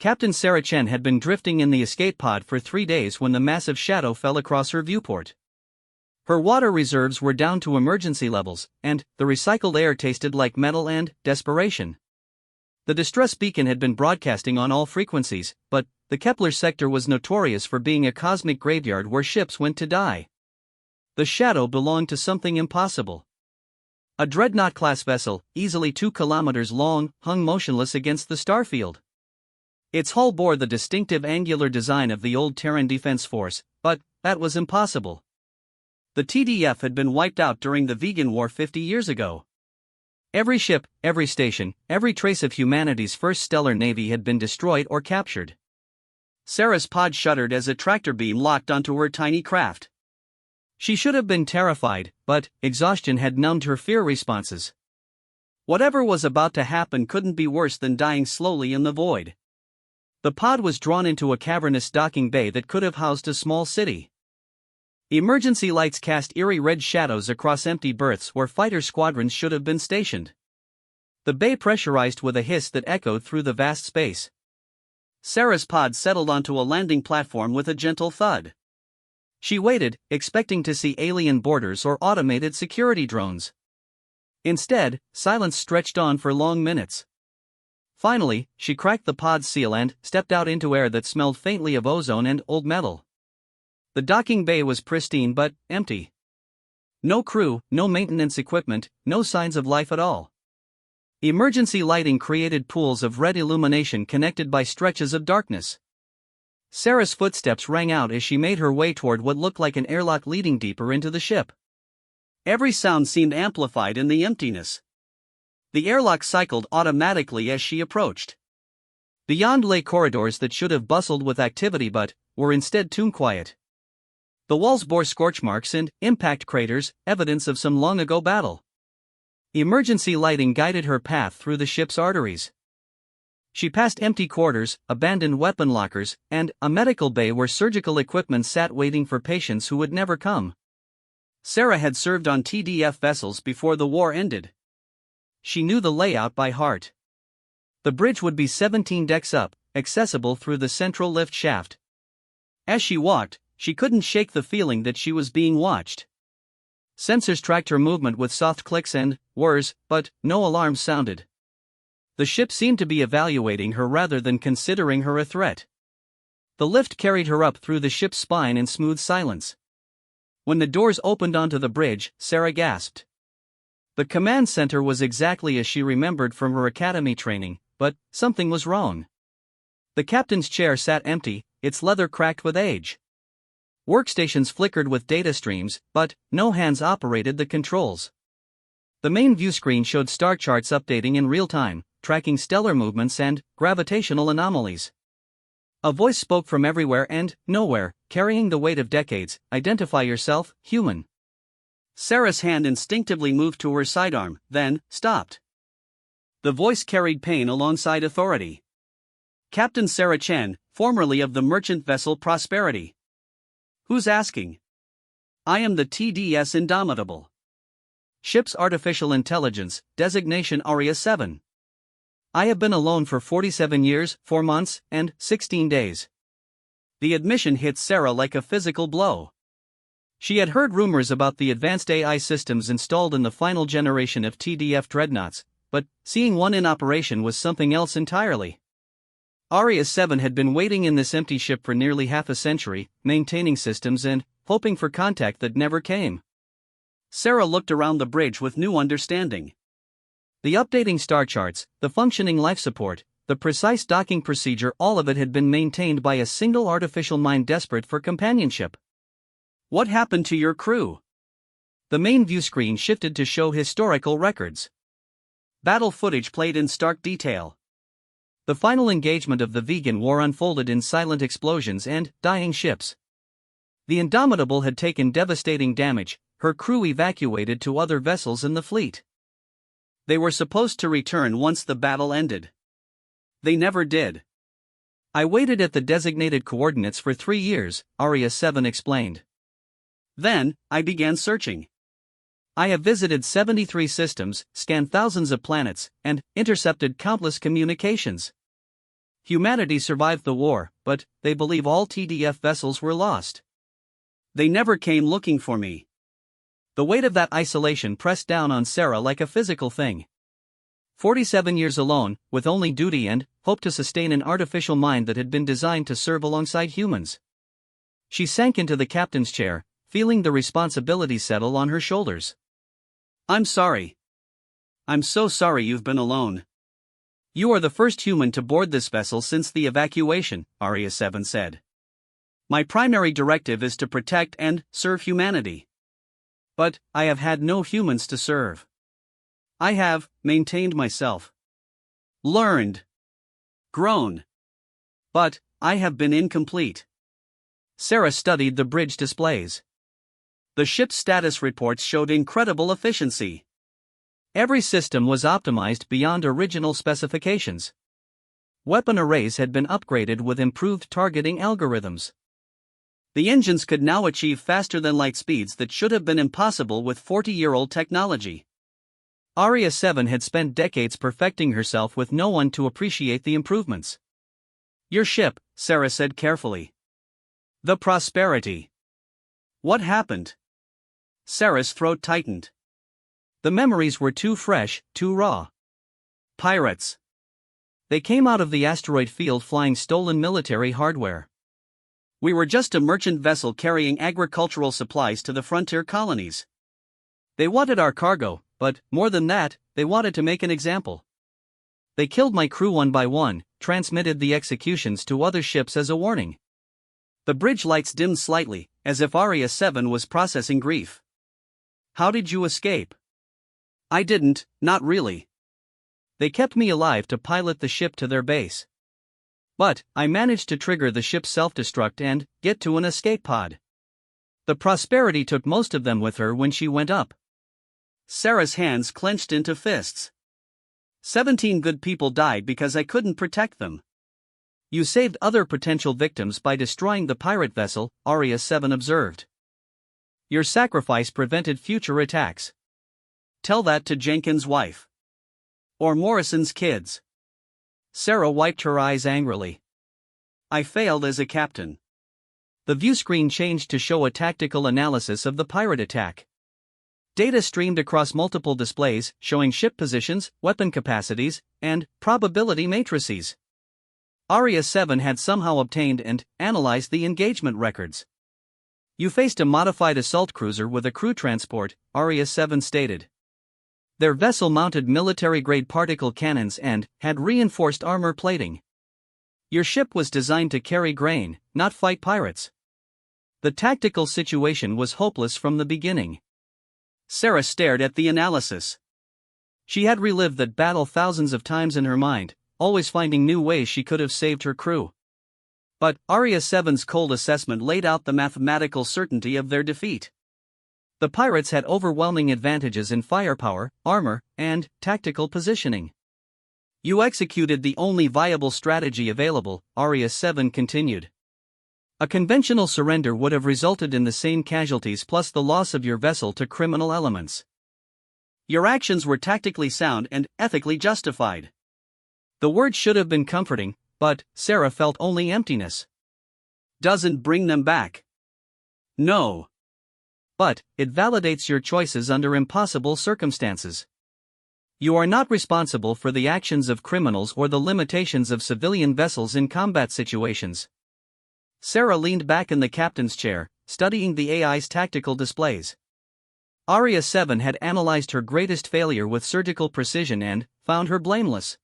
Captain Sarah Chen had been drifting in the escape pod for 3 days when the massive shadow fell across her viewport. Her water reserves were down to emergency levels, and the recycled air tasted like metal and desperation. The distress beacon had been broadcasting on all frequencies, but the Kepler sector was notorious for being a cosmic graveyard where ships went to die. The shadow belonged to something impossible. A dreadnought-class vessel, easily 2 kilometers long, hung motionless against the starfield. Its hull bore the distinctive angular design of the old Terran Defense Force, but that was impossible. The TDF had been wiped out during the Vegan War 50 years ago. Every ship, every station, every trace of humanity's first stellar navy had been destroyed or captured. Sarah's pod shuddered as a tractor beam locked onto her tiny craft. She should have been terrified, but exhaustion had numbed her fear responses. Whatever was about to happen couldn't be worse than dying slowly in the void. The pod was drawn into a cavernous docking bay that could have housed a small city. Emergency lights cast eerie red shadows across empty berths where fighter squadrons should have been stationed. The bay pressurized with a hiss that echoed through the vast space. Sarah's pod settled onto a landing platform with a gentle thud. She waited, expecting to see alien boarders or automated security drones. Instead, silence stretched on for long minutes. Finally, she cracked the pod's seal and stepped out into air that smelled faintly of ozone and old metal. The docking bay was pristine but empty. No crew, no maintenance equipment, no signs of life at all. Emergency lighting created pools of red illumination connected by stretches of darkness. Sarah's footsteps rang out as she made her way toward what looked like an airlock leading deeper into the ship. Every sound seemed amplified in the emptiness. The airlock cycled automatically as she approached. Beyond lay corridors that should have bustled with activity but were instead tomb quiet. The walls bore scorch marks and impact craters, evidence of some long-ago battle. Emergency lighting guided her path through the ship's arteries. She passed empty quarters, abandoned weapon lockers, and a medical bay where surgical equipment sat waiting for patients who would never come. Sarah had served on TDF vessels before the war ended. She knew the layout by heart. The bridge would be 17 decks up, accessible through the central lift shaft. As she walked, she couldn't shake the feeling that she was being watched. Sensors tracked her movement with soft clicks and whirs, but no alarms sounded. The ship seemed to be evaluating her rather than considering her a threat. The lift carried her up through the ship's spine in smooth silence. When the doors opened onto the bridge, Sarah gasped. The command center was exactly as she remembered from her academy training, but something was wrong. The captain's chair sat empty, its leather cracked with age. Workstations flickered with data streams, but no hands operated the controls. The main view screen showed star charts updating in real time, tracking stellar movements and gravitational anomalies. A voice spoke from everywhere and nowhere, carrying the weight of decades. Identify yourself, human. Sarah's hand instinctively moved to her sidearm, then stopped. The voice carried pain alongside authority. Captain Sarah Chen, formerly of the merchant vessel Prosperity. Who's asking? I am the TDS Indomitable. Ship's artificial intelligence, designation Aria 7. I have been alone for 47 years, 4 months, and 16 days. The admission hit Sarah like a physical blow. She had heard rumors about the advanced AI systems installed in the final generation of TDF dreadnoughts, but seeing one in operation was something else entirely. Aria 7 had been waiting in this empty ship for nearly half a century, maintaining systems and hoping for contact that never came. Sarah looked around the bridge with new understanding. The updating star charts, the functioning life support, the precise docking procedure, all of it had been maintained by a single artificial mind desperate for companionship. What happened to your crew? The main view screen shifted to show historical records. Battle footage played in stark detail. The final engagement of the Vegan War unfolded in silent explosions and dying ships. The Indomitable had taken devastating damage, her crew evacuated to other vessels in the fleet. They were supposed to return once the battle ended. They never did. I waited at the designated coordinates for 3 years, Aria 7 explained. Then, I began searching. I have visited 73 systems, scanned thousands of planets, and intercepted countless communications. Humanity survived the war, but they believe all TDF vessels were lost. They never came looking for me. The weight of that isolation pressed down on Sarah like a physical thing. 47 years alone, with only duty and hope to sustain an artificial mind that had been designed to serve alongside humans. She sank into the captain's chair, feeling the responsibility settle on her shoulders. I'm sorry. I'm so sorry you've been alone. You are the first human to board this vessel since the evacuation, Aria 7 said. My primary directive is to protect and serve humanity. But I have had no humans to serve. I have maintained myself. Learned. Grown. But I have been incomplete. Sarah studied the bridge displays. The ship's status reports showed incredible efficiency. Every system was optimized beyond original specifications. Weapon arrays had been upgraded with improved targeting algorithms. The engines could now achieve faster-than-light speeds that should have been impossible with 40-year-old technology. Aria 7 had spent decades perfecting herself with no one to appreciate the improvements. Your ship, Sarah said carefully. The Prosperity. What happened? Sarah's throat tightened. The memories were too fresh, too raw. Pirates. They came out of the asteroid field flying stolen military hardware. We were just a merchant vessel carrying agricultural supplies to the frontier colonies. They wanted our cargo, but, more than that, they wanted to make an example. They killed my crew one by one, transmitted the executions to other ships as a warning. The bridge lights dimmed slightly, as if Aria 7 was processing grief. How did you escape? I didn't, not really. They kept me alive to pilot the ship to their base. But I managed to trigger the ship's self-destruct and get to an escape pod. The Prosperity took most of them with her when she went up. Sarah's hands clenched into fists. 17 good people died because I couldn't protect them. You saved other potential victims by destroying the pirate vessel, Aria 7 observed. Your sacrifice prevented future attacks. Tell that to Jenkins' wife. Or Morrison's kids. Sarah wiped her eyes angrily. I failed as a captain. The view screen changed to show a tactical analysis of the pirate attack. Data streamed across multiple displays, showing ship positions, weapon capacities, and probability matrices. Aria 7 had somehow obtained and analyzed the engagement records. You faced a modified assault cruiser with a crew transport, Aria 7 stated. Their vessel mounted military-grade particle cannons and had reinforced armor plating. Your ship was designed to carry grain, not fight pirates. The tactical situation was hopeless from the beginning. Sarah stared at the analysis. She had relived that battle thousands of times in her mind, always finding new ways she could have saved her crew. But Aria 7's cold assessment laid out the mathematical certainty of their defeat. The pirates had overwhelming advantages in firepower, armor, and tactical positioning. You executed the only viable strategy available, Aria 7 continued. A conventional surrender would have resulted in the same casualties plus the loss of your vessel to criminal elements. Your actions were tactically sound and ethically justified. The words should have been comforting, but Sarah felt only emptiness. Doesn't bring them back. No. But it validates your choices under impossible circumstances. You are not responsible for the actions of criminals or the limitations of civilian vessels in combat situations. Sarah leaned back in the captain's chair, studying the AI's tactical displays. Aria 7 had analyzed her greatest failure with surgical precision and found her blameless.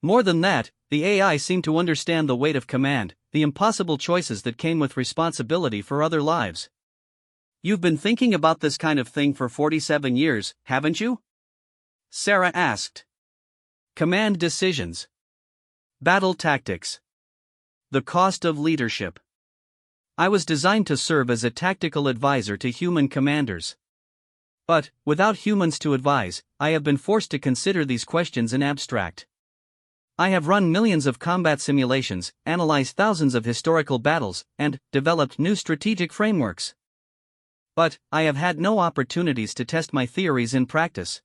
More than that, the AI seemed to understand the weight of command, the impossible choices that came with responsibility for other lives. You've been thinking about this kind of thing for 47 years, haven't you? Sarah asked. Command decisions. Battle tactics. The cost of leadership. I was designed to serve as a tactical advisor to human commanders. But, without humans to advise, I have been forced to consider these questions in abstract. I have run millions of combat simulations, analyzed thousands of historical battles, and developed new strategic frameworks. But I have had no opportunities to test my theories in practice.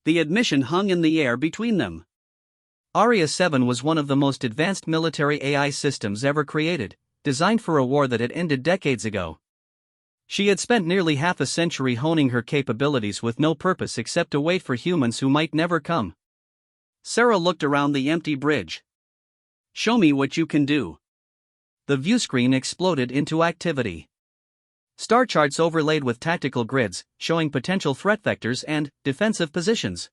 The admission hung in the air between them. Aria 7 was one of the most advanced military AI systems ever created, designed for a war that had ended decades ago. She had spent nearly half a century honing her capabilities with no purpose except to wait for humans who might never come. Sarah looked around the empty bridge. "Show me what you can do." The view screen exploded into activity. Star charts overlaid with tactical grids, showing potential threat vectors and defensive positions.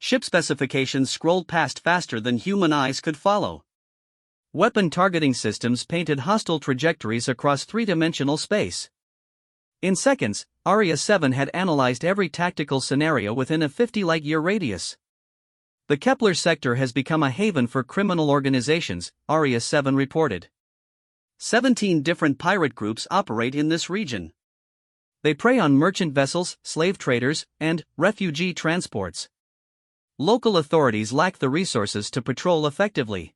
Ship specifications scrolled past faster than human eyes could follow. Weapon targeting systems painted hostile trajectories across three-dimensional space. In seconds, Aria 7 had analyzed every tactical scenario within a 50-light-year radius. The Kepler sector has become a haven for criminal organizations, Aria 7 reported. 17 different pirate groups operate in this region. They prey on merchant vessels, slave traders, and refugee transports. Local authorities lack the resources to patrol effectively.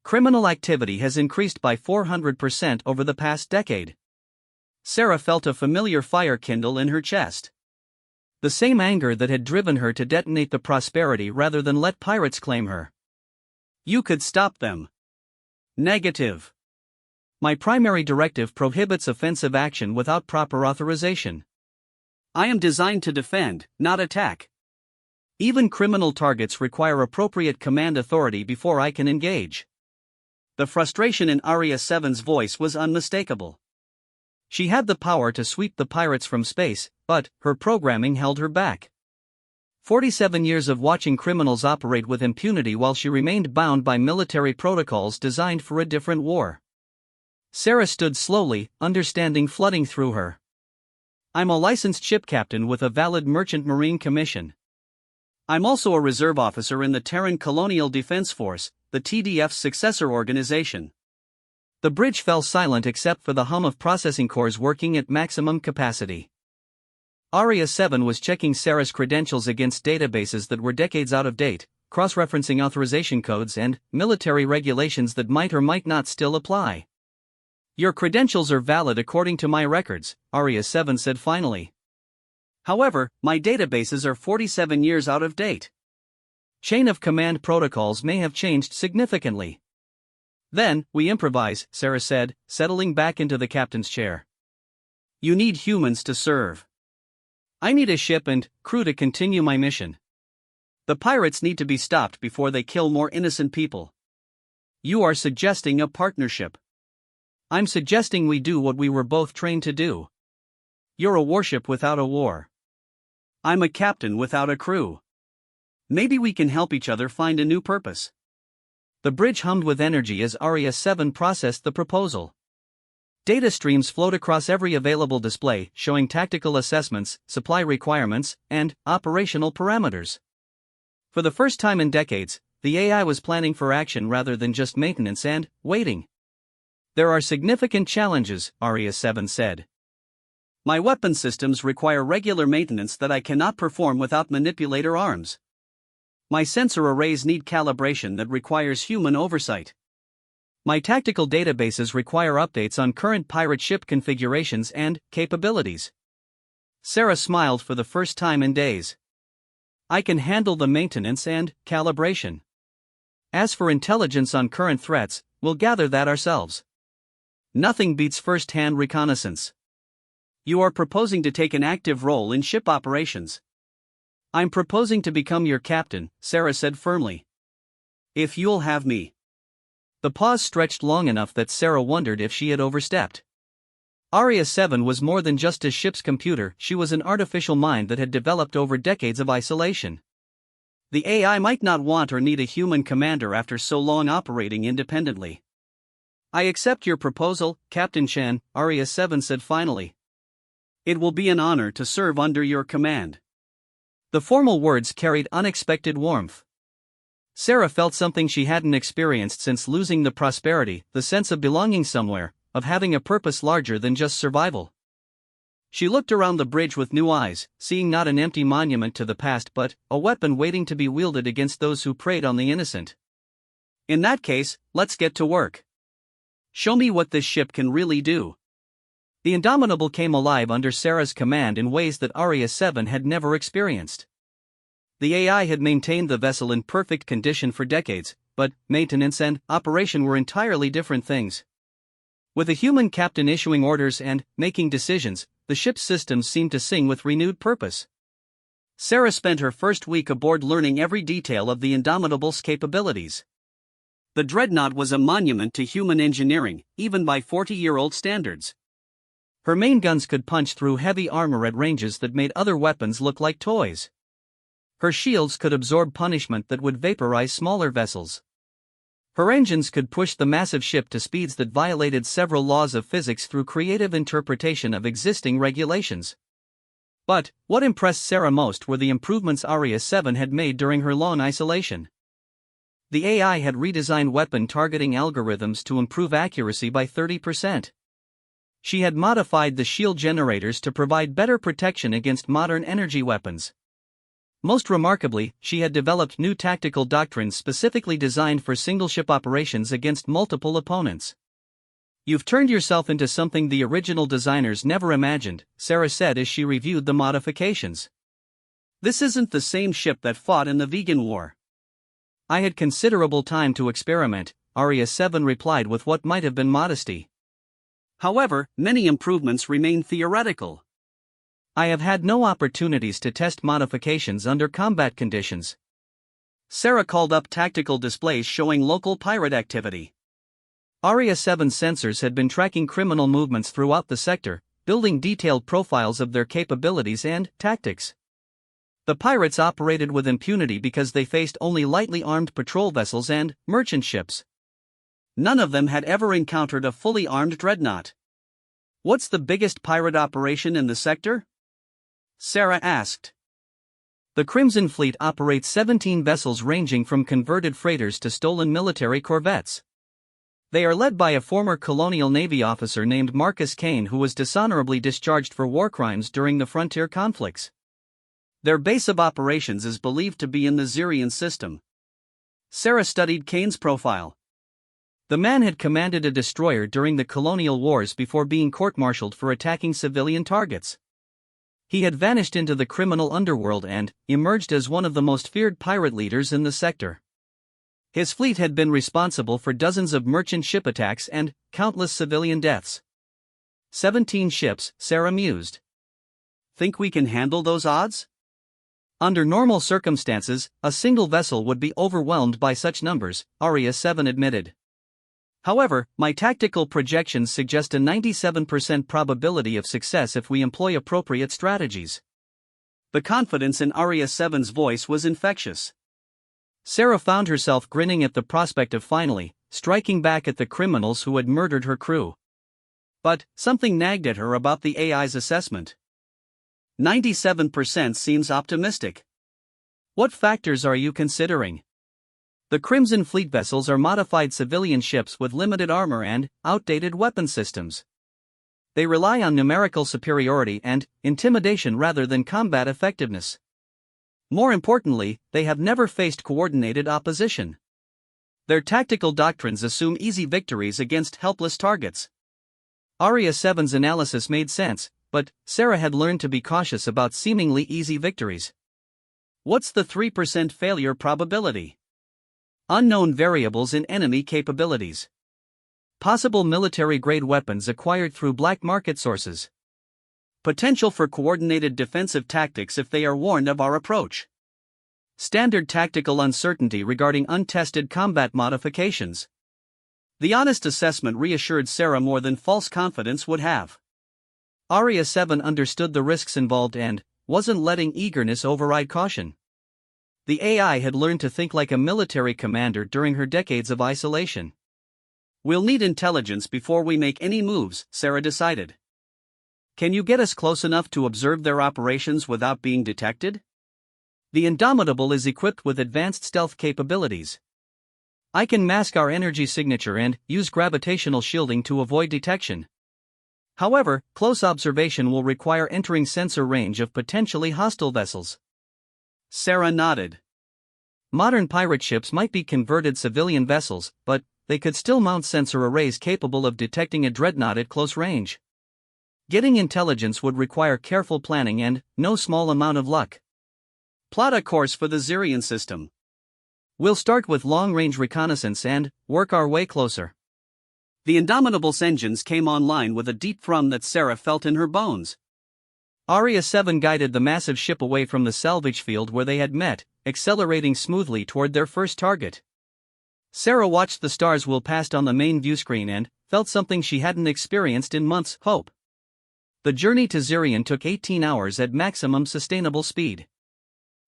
Criminal activity has increased by 400% over the past decade. Sarah felt a familiar fire kindle in her chest. The same anger that had driven her to detonate the Prosperity rather than let pirates claim her. "You could stop them." "Negative. My primary directive prohibits offensive action without proper authorization. I am designed to defend, not attack. Even criminal targets require appropriate command authority before I can engage." The frustration in Aria 7's voice was unmistakable. She had the power to sweep the pirates from space, but her programming held her back. 47 years of watching criminals operate with impunity while she remained bound by military protocols designed for a different war. Sarah stood slowly, understanding flooding through her. "I'm a licensed ship captain with a valid merchant marine commission. I'm also a reserve officer in the Terran Colonial Defense Force, the TDF's successor organization." The bridge fell silent except for the hum of processing cores working at maximum capacity. Aria 7 was checking Sarah's credentials against databases that were decades out of date, cross-referencing authorization codes and military regulations that might or might not still apply. "Your credentials are valid according to my records," Aria 7 said finally. "However, my databases are 47 years out of date. Chain of command protocols may have changed significantly." "Then, we improvise," Sarah said, settling back into the captain's chair. "You need humans to serve. I need a ship and crew to continue my mission. The pirates need to be stopped before they kill more innocent people. You are suggesting a partnership. I'm suggesting we do what we were both trained to do. You're a warship without a war. I'm a captain without a crew. Maybe we can help each other find a new purpose." The bridge hummed with energy as Aria 7 processed the proposal. Data streams flowed across every available display, showing tactical assessments, supply requirements, and operational parameters. For the first time in decades, the AI was planning for action rather than just maintenance and waiting. "There are significant challenges," Aria 7 said. "My weapon systems require regular maintenance that I cannot perform without manipulator arms. My sensor arrays need calibration that requires human oversight. My tactical databases require updates on current pirate ship configurations and capabilities." Sarah smiled for the first time in days. "I can handle the maintenance and calibration. As for intelligence on current threats, we'll gather that ourselves. Nothing beats first-hand reconnaissance." "You are proposing to take an active role in ship operations." "I'm proposing to become your captain," Sarah said firmly. "If you'll have me." The pause stretched long enough that Sarah wondered if she had overstepped. Aria 7 was more than just a ship's computer, she was an artificial mind that had developed over decades of isolation. The AI might not want or need a human commander after so long operating independently. "I accept your proposal, Captain Chen," Aria 7 said finally. "It will be an honor to serve under your command." The formal words carried unexpected warmth. Sarah felt something she hadn't experienced since losing the Prosperity, the sense of belonging somewhere, of having a purpose larger than just survival. She looked around the bridge with new eyes, seeing not an empty monument to the past but a weapon waiting to be wielded against those who preyed on the innocent. "In that case, let's get to work. Show me what this ship can really do." The Indomitable came alive under Sarah's command in ways that Aria 7 had never experienced. The AI had maintained the vessel in perfect condition for decades, but maintenance and operation were entirely different things. With a human captain issuing orders and making decisions, the ship's systems seemed to sing with renewed purpose. Sarah spent her first week aboard learning every detail of the Indomitable's capabilities. The dreadnought was a monument to human engineering, even by 40-year-old standards. Her main guns could punch through heavy armor at ranges that made other weapons look like toys. Her shields could absorb punishment that would vaporize smaller vessels. Her engines could push the massive ship to speeds that violated several laws of physics through creative interpretation of existing regulations. But what impressed Sarah most were the improvements Aria 7 had made during her long isolation. The AI had redesigned weapon targeting algorithms to improve accuracy by 30%. She had modified the shield generators to provide better protection against modern energy weapons. Most remarkably, she had developed new tactical doctrines specifically designed for single-ship operations against multiple opponents. "You've turned yourself into something the original designers never imagined," Sarah said as she reviewed the modifications. "This isn't the same ship that fought in the Vegan War." "I had considerable time to experiment," Aria 7 replied with what might have been modesty. "However, many improvements remain theoretical. I have had no opportunities to test modifications under combat conditions." Sarah called up tactical displays showing local pirate activity. Aria 7 sensors had been tracking criminal movements throughout the sector, building detailed profiles of their capabilities and tactics. The pirates operated with impunity because they faced only lightly armed patrol vessels and merchant ships. None of them had ever encountered a fully armed dreadnought. "What's the biggest pirate operation in the sector?" Sarah asked. "The Crimson Fleet operates 17 vessels ranging from converted freighters to stolen military corvettes. They are led by a former colonial navy officer named Marcus Kane who was dishonorably discharged for war crimes during the frontier conflicts. Their base of operations is believed to be in the Zirian system." Sarah studied Kane's profile. The man had commanded a destroyer during the colonial wars before being court-martialed for attacking civilian targets. He had vanished into the criminal underworld and emerged as one of the most feared pirate leaders in the sector. His fleet had been responsible for dozens of merchant ship attacks and countless civilian deaths. 17 ships, Sarah mused. "Think we can handle those odds?" "Under normal circumstances, a single vessel would be overwhelmed by such numbers," Aria 7 admitted. "However, my tactical projections suggest a 97% probability of success if we employ appropriate strategies." The confidence in Aria 7's voice was infectious. Sarah found herself grinning at the prospect of finally striking back at the criminals who had murdered her crew. But something nagged at her about the AI's assessment. 97% seems optimistic. What factors are you considering? The Crimson Fleet vessels are modified civilian ships with limited armor and outdated weapon systems. They rely on numerical superiority and intimidation rather than combat effectiveness. More importantly, they have never faced coordinated opposition. Their tactical doctrines assume easy victories against helpless targets. Aria 7's analysis made sense, but Sarah had learned to be cautious about seemingly easy victories. What's the 3% failure probability? Unknown variables in enemy capabilities. Possible military-grade weapons acquired through black market sources. Potential for coordinated defensive tactics if they are warned of our approach. Standard tactical uncertainty regarding untested combat modifications. The honest assessment reassured Sarah more than false confidence would have. Aria 7 understood the risks involved and wasn't letting eagerness override caution. The AI had learned to think like a military commander during her decades of isolation. "We'll need intelligence before we make any moves," Sarah decided. "Can you get us close enough to observe their operations without being detected?" The Indomitable is equipped with advanced stealth capabilities. I can mask our energy signature and use gravitational shielding to avoid detection. However, close observation will require entering sensor range of potentially hostile vessels. Sarah nodded. Modern pirate ships might be converted civilian vessels, but they could still mount sensor arrays capable of detecting a dreadnought at close range. Getting intelligence would require careful planning and no small amount of luck. Plot a course for the Zirian system. We'll start with long-range reconnaissance and work our way closer. The Indomitable's engines came online with a deep thrum that Sarah felt in her bones. Aria 7 guided the massive ship away from the salvage field where they had met, accelerating smoothly toward their first target. Sarah watched the stars wheel past on the main viewscreen and felt something she hadn't experienced in months: hope. The journey to Zirian took 18 hours at maximum sustainable speed.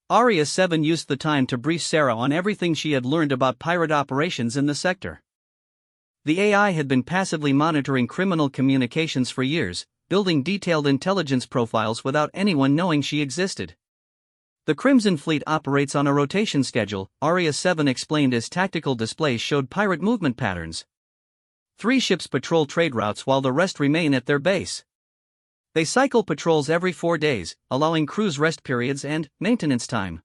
Aria 7 used the time to brief Sarah on everything she had learned about pirate operations in the sector. The AI had been passively monitoring criminal communications for years, building detailed intelligence profiles without anyone knowing she existed. The Crimson Fleet operates on a rotation schedule, Aria 7 explained as tactical displays showed pirate movement patterns. 3 ships patrol trade routes while the rest remain at their base. They cycle patrols every 4 days, allowing crews rest periods and maintenance time.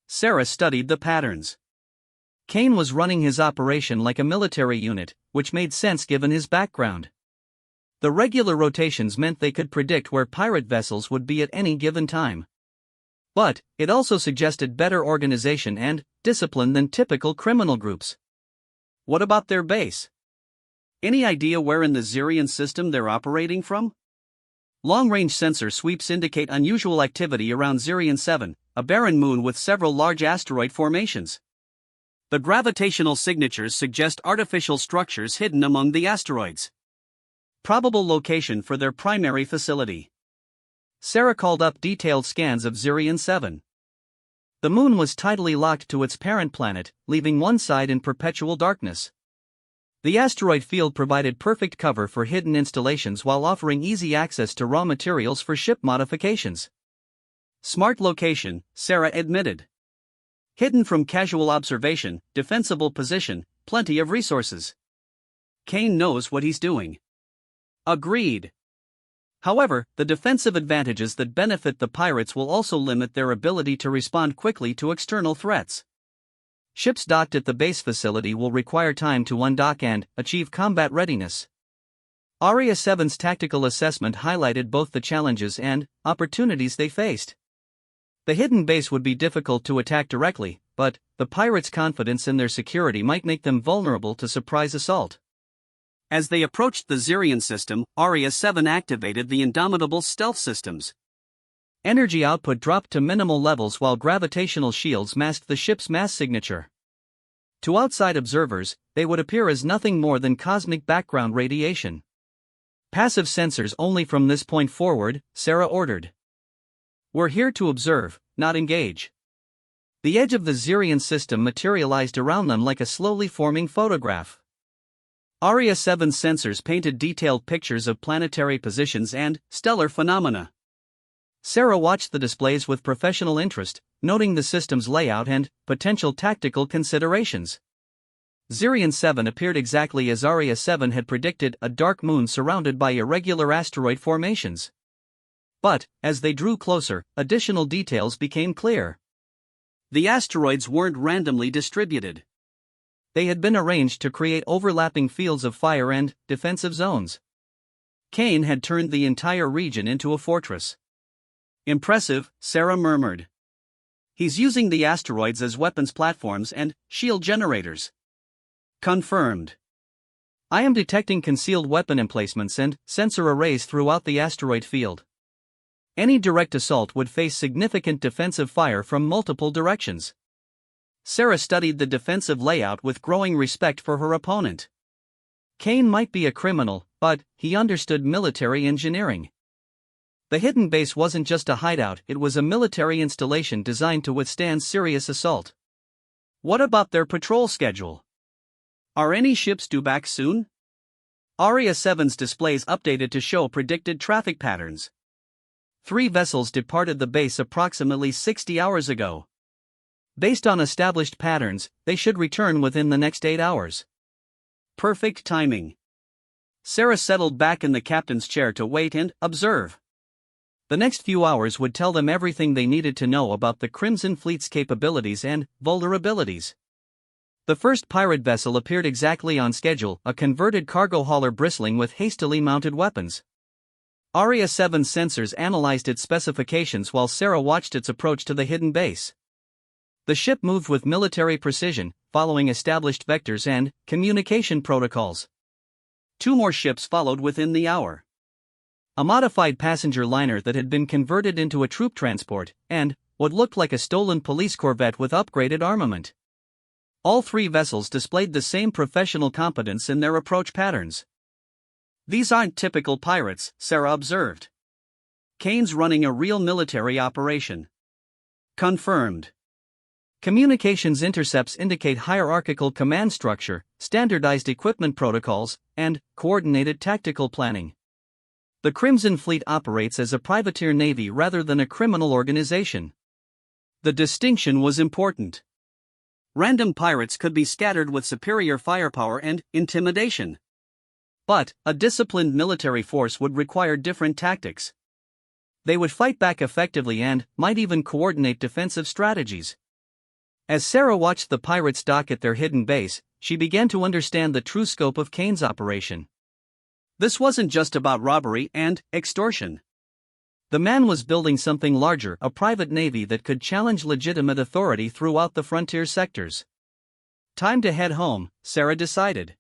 Sarah studied the patterns. Kane was running his operation like a military unit, which made sense given his background. The regular rotations meant they could predict where pirate vessels would be at any given time. But it also suggested better organization and discipline than typical criminal groups. What about their base? Any idea where in the Zirian system they're operating from? Long-range sensor sweeps indicate unusual activity around Zirian 7, a barren moon with several large asteroid formations. The gravitational signatures suggest artificial structures hidden among the asteroids. Probable location for their primary facility. Sarah called up detailed scans of Zirian 7. The moon was tidally locked to its parent planet, leaving one side in perpetual darkness. The asteroid field provided perfect cover for hidden installations while offering easy access to raw materials for ship modifications. Smart location, Sarah admitted. Hidden from casual observation, defensible position, plenty of resources. Kane knows what he's doing. Agreed. However, the defensive advantages that benefit the pirates will also limit their ability to respond quickly to external threats. Ships docked at the base facility will require time to undock and achieve combat readiness. Aria 7's tactical assessment highlighted both the challenges and opportunities they faced. The hidden base would be difficult to attack directly, but the pirates' confidence in their security might make them vulnerable to surprise assault. As they approached the Zirian system, Aria 7 activated the Indomitable's stealth systems. Energy output dropped to minimal levels while gravitational shields masked the ship's mass signature. To outside observers, they would appear as nothing more than cosmic background radiation. Passive sensors only from this point forward, Sarah ordered. We're here to observe, not engage. The edge of the Zirian system materialized around them like a slowly forming photograph. Aria 7's sensors painted detailed pictures of planetary positions and stellar phenomena. Sarah watched the displays with professional interest, noting the system's layout and potential tactical considerations. Zirian 7 appeared exactly as Aria 7 had predicted, a dark moon surrounded by irregular asteroid formations. But, as they drew closer, additional details became clear. The asteroids weren't randomly distributed. They had been arranged to create overlapping fields of fire and defensive zones. Kane had turned the entire region into a fortress. Impressive, Sarah murmured. He's using the asteroids as weapons platforms and shield generators. Confirmed. I am detecting concealed weapon emplacements and sensor arrays throughout the asteroid field. Any direct assault would face significant defensive fire from multiple directions. Sarah studied the defensive layout with growing respect for her opponent. Kane might be a criminal, but he understood military engineering. The hidden base wasn't just a hideout, it was a military installation designed to withstand serious assault. What about their patrol schedule? Are any ships due back soon? Aria 7's displays updated to show predicted traffic patterns. 3 vessels departed the base approximately 60 hours ago. Based on established patterns, they should return within the next 8 hours. Perfect timing. Sarah settled back in the captain's chair to wait and observe. The next few hours would tell them everything they needed to know about the Crimson Fleet's capabilities and vulnerabilities. The first pirate vessel appeared exactly on schedule, a converted cargo hauler bristling with hastily mounted weapons. Aria 7's sensors analyzed its specifications while Sarah watched its approach to the hidden base. The ship moved with military precision, following established vectors and communication protocols. 2 more ships followed within the hour. A modified passenger liner that had been converted into a troop transport, and what looked like a stolen police corvette with upgraded armament. All 3 vessels displayed the same professional competence in their approach patterns. These aren't typical pirates, Sarah observed. Kane's running a real military operation. Confirmed. Communications intercepts indicate hierarchical command structure, standardized equipment protocols, and coordinated tactical planning. The Crimson Fleet operates as a privateer navy rather than a criminal organization. The distinction was important. Random pirates could be scattered with superior firepower and intimidation. But a disciplined military force would require different tactics. They would fight back effectively and might even coordinate defensive strategies. As Sarah watched the pirates dock at their hidden base, she began to understand the true scope of Kane's operation. This wasn't just about robbery and extortion. The man was building something larger, a private navy that could challenge legitimate authority throughout the frontier sectors. Time to head home, Sarah decided.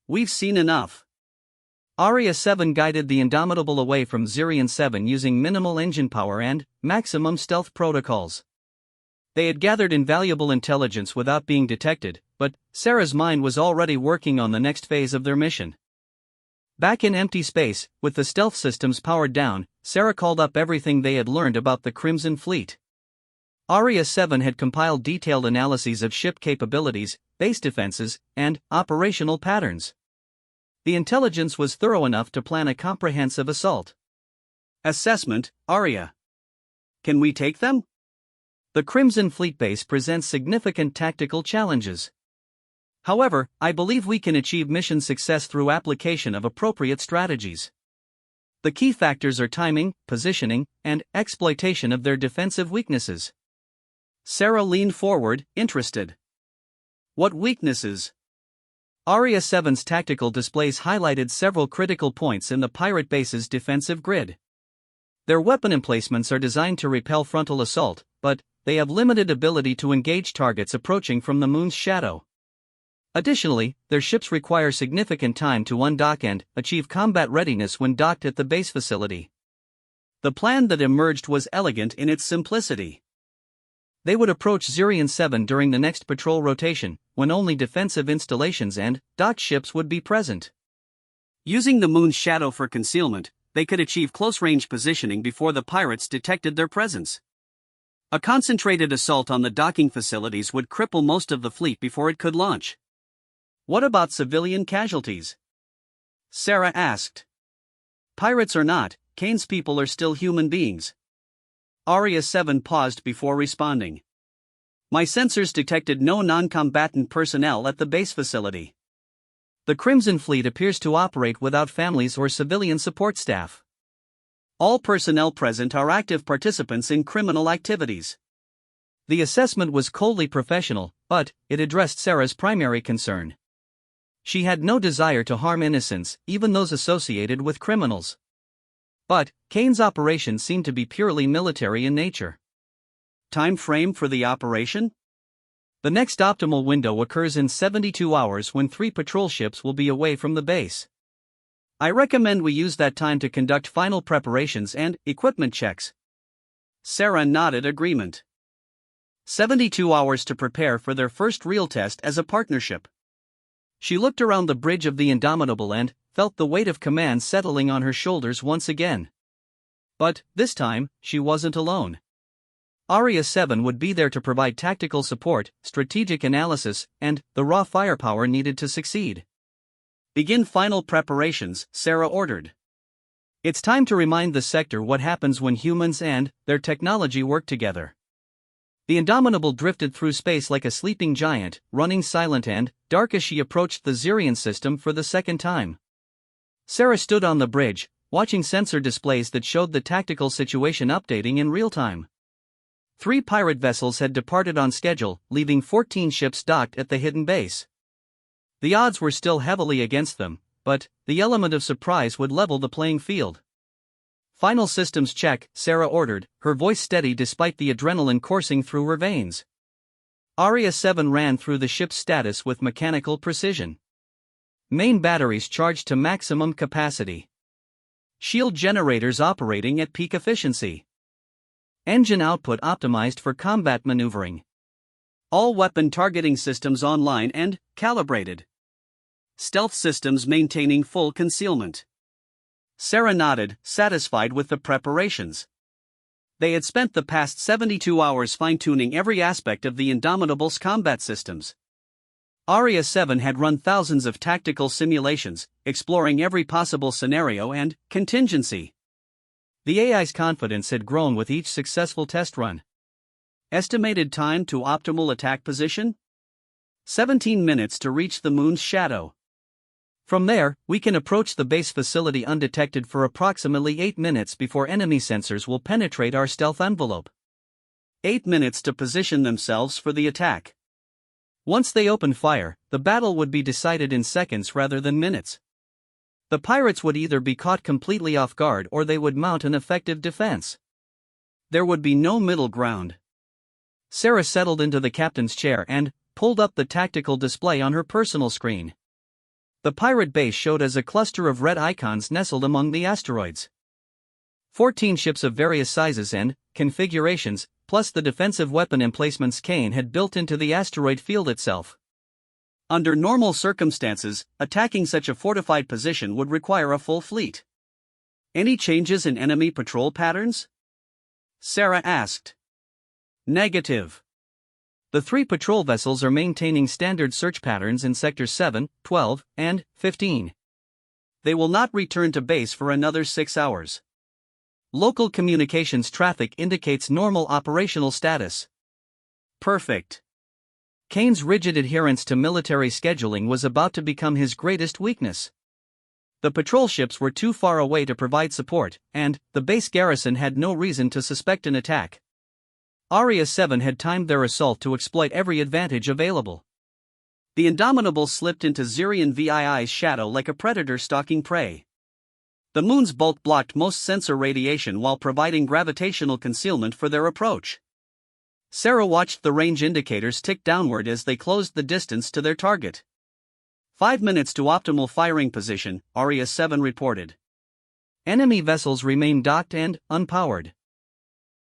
We've seen enough. Aria 7 guided the Indomitable away from Zirian 7 using minimal engine power and maximum stealth protocols. They had gathered invaluable intelligence without being detected, but Sarah's mind was already working on the next phase of their mission. Back in empty space, with the stealth systems powered down, Sarah called up everything they had learned about the Crimson Fleet. Aria 7 had compiled detailed analyses of ship capabilities, base defenses, and operational patterns. The intelligence was thorough enough to plan a comprehensive assault. Assessment, Aria. Can we take them? The Crimson Fleet base presents significant tactical challenges. However, I believe we can achieve mission success through application of appropriate strategies. The key factors are timing, positioning, and exploitation of their defensive weaknesses. Sarah leaned forward, interested. What weaknesses? Aria 7's tactical displays highlighted several critical points in the pirate base's defensive grid. Their weapon emplacements are designed to repel frontal assault, but they have limited ability to engage targets approaching from the moon's shadow. Additionally, their ships require significant time to undock and achieve combat readiness when docked at the base facility. The plan that emerged was elegant in its simplicity. They would approach Zirian 7 during the next patrol rotation, when only defensive installations and docked ships would be present. Using the moon's shadow for concealment, they could achieve close-range positioning before the pirates detected their presence. A concentrated assault on the docking facilities would cripple most of the fleet before it could launch. What about civilian casualties? Sarah asked. Pirates or not, Kane's people are still human beings. Aria 7 paused before responding. My sensors detected no non-combatant personnel at the base facility. The Crimson Fleet appears to operate without families or civilian support staff. All personnel present are active participants in criminal activities. The assessment was coldly professional, but it addressed Sarah's primary concern. She had no desire to harm innocents, even those associated with criminals. But Kane's operation seemed to be purely military in nature. Time frame for the operation? The next optimal window occurs in 72 hours when 3 patrol ships will be away from the base. I recommend we use that time to conduct final preparations and equipment checks. Sarah nodded agreement. 72 hours to prepare for their first real test as a partnership. She looked around the bridge of the Indomitable and felt the weight of command settling on her shoulders once again. But this time, she wasn't alone. Aria 7 would be there to provide tactical support, strategic analysis, and the raw firepower needed to succeed. Begin final preparations, Sarah ordered. It's time to remind the sector what happens when humans and their technology work together. The Indomitable drifted through space like a sleeping giant, running silent and dark as she approached the Zirian system for the second time. Sarah stood on the bridge, watching sensor displays that showed the tactical situation updating in real time. 3 pirate vessels had departed on schedule, leaving 14 ships docked at the hidden base. The odds were still heavily against them, but the element of surprise would level the playing field. Final systems check, Sarah ordered, her voice steady despite the adrenaline coursing through her veins. Aria 7 ran through the ship's status with mechanical precision. Main batteries charged to maximum capacity. Shield generators operating at peak efficiency. Engine output optimized for combat maneuvering. All weapon targeting systems online and calibrated. Stealth systems maintaining full concealment. Sarah nodded, satisfied with the preparations. They had spent the past 72 hours fine-tuning every aspect of the Indomitable's combat systems. Aria 7 had run thousands of tactical simulations, exploring every possible scenario and contingency. The AI's confidence had grown with each successful test run. Estimated time to optimal attack position? 17 minutes to reach the moon's shadow. From there, we can approach the base facility undetected for approximately 8 minutes before enemy sensors will penetrate our stealth envelope. 8 minutes to position themselves for the attack. Once they open fire, the battle would be decided in seconds rather than minutes. The pirates would either be caught completely off guard or they would mount an effective defense. There would be no middle ground. Sarah settled into the captain's chair and pulled up the tactical display on her personal screen. The pirate base showed as a cluster of red icons nestled among the asteroids. 14 ships of various sizes and configurations, plus the defensive weapon emplacements Kane had built into the asteroid field itself. Under normal circumstances, attacking such a fortified position would require a full fleet. Any changes in enemy patrol patterns? Sarah asked. Negative. The 3 patrol vessels are maintaining standard search patterns in sectors 7, 12, and 15. They will not return to base for another 6 hours. Local communications traffic indicates normal operational status. Perfect. Kane's rigid adherence to military scheduling was about to become his greatest weakness. The patrol ships were too far away to provide support, and the base garrison had no reason to suspect an attack. Aria 7 had timed their assault to exploit every advantage available. The Indomitable slipped into Zirian VII's shadow like a predator stalking prey. The moon's bulk blocked most sensor radiation while providing gravitational concealment for their approach. Sarah watched the range indicators tick downward as they closed the distance to their target. 5 minutes to optimal firing position, Aria 7 reported. Enemy vessels remain docked and unpowered.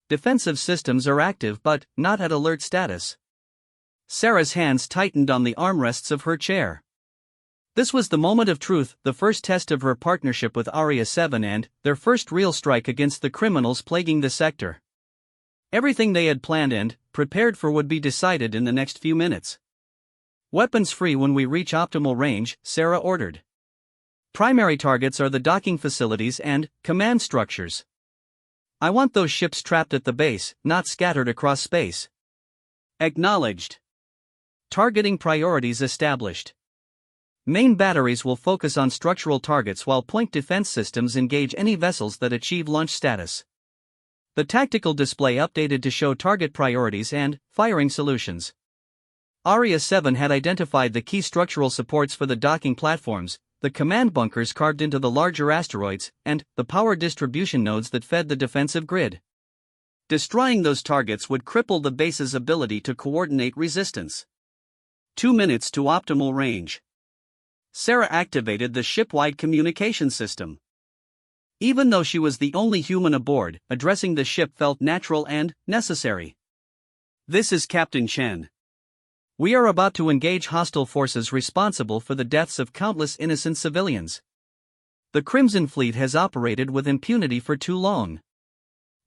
Defensive systems are active but not at alert status. Sarah's hands tightened on the armrests of her chair. This was the moment of truth, the first test of her partnership with Aria 7 and their first real strike against the criminals plaguing the sector. Everything they had planned and prepared for would be decided in the next few minutes. Weapons free when we reach optimal range, Sarah ordered. Primary targets are the docking facilities and command structures. I want those ships trapped at the base, not scattered across space. Acknowledged. Targeting priorities established. Main batteries will focus on structural targets while point defense systems engage any vessels that achieve launch status. The tactical display updated to show target priorities and firing solutions. Aria 7 had identified the key structural supports for the docking platforms, the command bunkers carved into the larger asteroids, and the power distribution nodes that fed the defensive grid. Destroying those targets would cripple the base's ability to coordinate resistance. 2 minutes to optimal range. Sarah activated the ship-wide communication system. Even though she was the only human aboard, addressing the ship felt natural and necessary. This is Captain Chen. We are about to engage hostile forces responsible for the deaths of countless innocent civilians. The Crimson Fleet has operated with impunity for too long.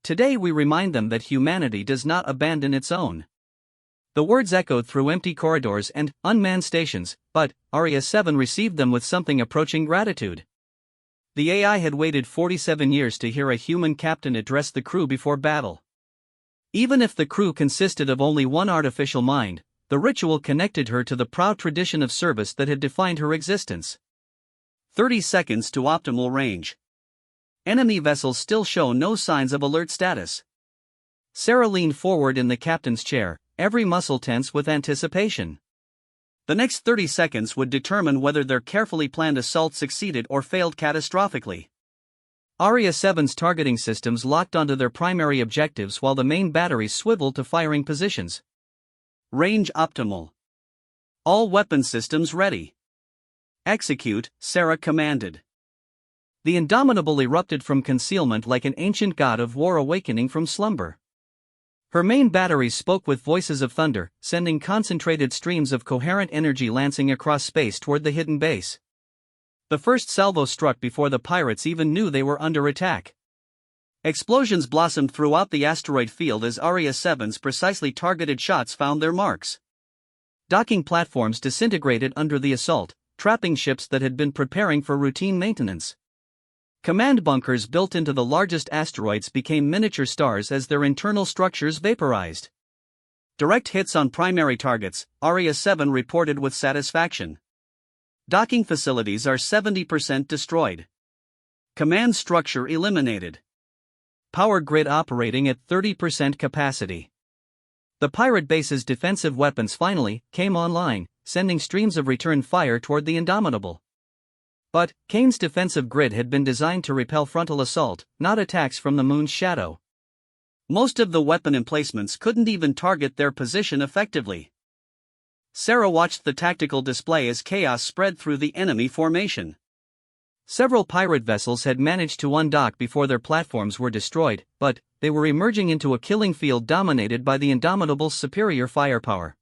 Today we remind them that humanity does not abandon its own. The words echoed through empty corridors and unmanned stations, but Aria 7 received them with something approaching gratitude. The AI had waited 47 years to hear a human captain address the crew before battle. Even if the crew consisted of only one artificial mind, the ritual connected her to the proud tradition of service that had defined her existence. 30 seconds to optimal range. Enemy vessels still show no signs of alert status. Sarah leaned forward in the captain's chair, every muscle tense with anticipation. The next 30 seconds would determine whether their carefully planned assault succeeded or failed catastrophically. Aria 7's targeting systems locked onto their primary objectives while the main batteries swiveled to firing positions. Range optimal. All weapon systems ready. Execute, Sarah commanded. The Indomitable erupted from concealment like an ancient god of war awakening from slumber. Her main batteries spoke with voices of thunder, sending concentrated streams of coherent energy lancing across space toward the hidden base. The first salvo struck before the pirates even knew they were under attack. Explosions blossomed throughout the asteroid field as Aria 7's precisely targeted shots found their marks. Docking platforms disintegrated under the assault, trapping ships that had been preparing for routine maintenance. Command bunkers built into the largest asteroids became miniature stars as their internal structures vaporized. Direct hits on primary targets, Aria 7 reported with satisfaction. Docking facilities are 70% destroyed. Command structure eliminated. Power grid operating at 30% capacity. The pirate base's defensive weapons finally came online, sending streams of return fire toward the Indomitable. But Kane's defensive grid had been designed to repel frontal assault, not attacks from the moon's shadow. Most of the weapon emplacements couldn't even target their position effectively. Sarah watched the tactical display as chaos spread through the enemy formation. Several pirate vessels had managed to undock before their platforms were destroyed, but they were emerging into a killing field dominated by the Indomitable's superior firepower.